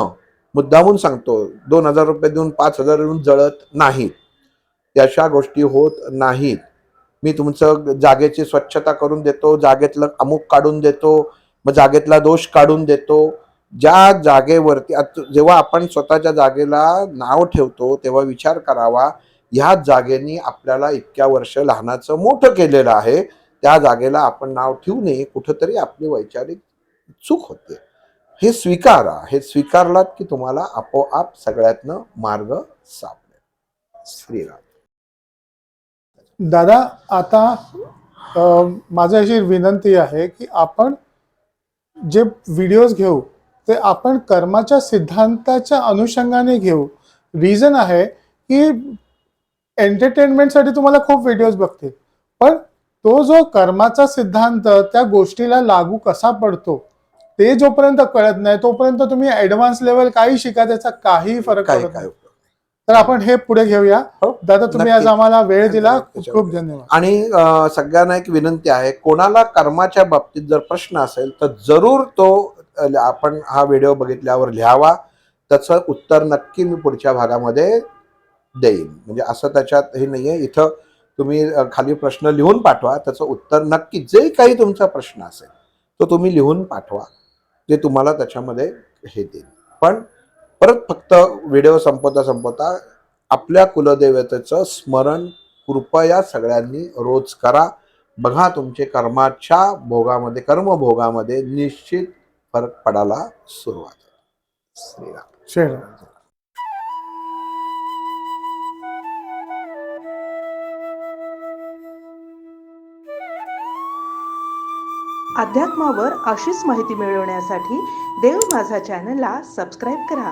मुद्दामून सांगतो, 2,000 रुपये देऊन 5,000 देऊन जळत नाहीत. त्याशा गोष्टी होत नाहीत. मी तुमचं जागेची स्वच्छता करून देतो, जागेतलं अमुक काढून देतो, मग जागेतला दोष काढून देतो. ज्या जागेवरती जेव्हा आपण स्वतःच्या जागेला नाव ठेवतो तेव्हा विचार करावा, ह्या जागेने आपल्याला इतक्या वर्ष लहानाचं मोठं केलेलं आहे, त्या जागेला आपण नाव ठेवू नये. कुठंतरी आपली वैचारिक चूक होते. हे स्वीकारा. हे स्वीकारलात की तुम्हाला आपोआप सगळ्यातनं मार्ग सापडेल. श्रीराम. दादा, आता माझी अशी विनंती आहे की आपण जे व्हिडिओज घेऊ ते आपण कर्माच्या सिद्धांताच्या अनुषंगाने घेऊ. रिझन आहे की एंटरटेनमेंटसाठी तुम्हाला खूप व्हिडिओज बघतील, पण तो जो कर्माचा सिद्धांत त्या गोष्टीला लागू कसा पडतो ते जोपर्यंत कळत नाही तोपर्यंत तुम्ही ऍडव्हान्स लेवल काही शिका, त्याचा काही फरक काय पडत काय नाही. तर आपण हे पुढे घेऊया. हो, दादा, तुम्ही आज नक्की. आम्हाला वेळ दिला, खूप खूप धन्यवाद. आणि सगळ्यांना एक विनंती आहे, कोणाला कर्माच्या बाबतीत जर प्रश्न असेल तर जरूर तो आपण हा व्हिडिओ बघितल्यावर लिहावा. त्याचं उत्तर नक्की मी पुढच्या भागामध्ये देईन. म्हणजे असं त्याच्यात हे नाहीये. इथं तुम्ही खाली प्रश्न लिहून पाठवा, त्याचं उत्तर नक्की, जे काही तुमचा प्रश्न असेल तो तुम्ही लिहून पाठवा, ते तुम्हाला त्याच्यामध्ये हे देईन. पण परत फक्त व्हिडिओ संपवता आपल्या कुलदेवतेचं स्मरण कृपया सगळ्यांनी रोज करा. बघा तुमचे कर्माच्या भोगामध्ये, कर्मभोगामध्ये निश्चित फरक पडायला सुरुवात आहे. श्रीराम. श्रीराम. अध्यात्मावर अशीच माहिती मिळवण्यासाठी देव माझा चॅनलला सबस्क्राईब करा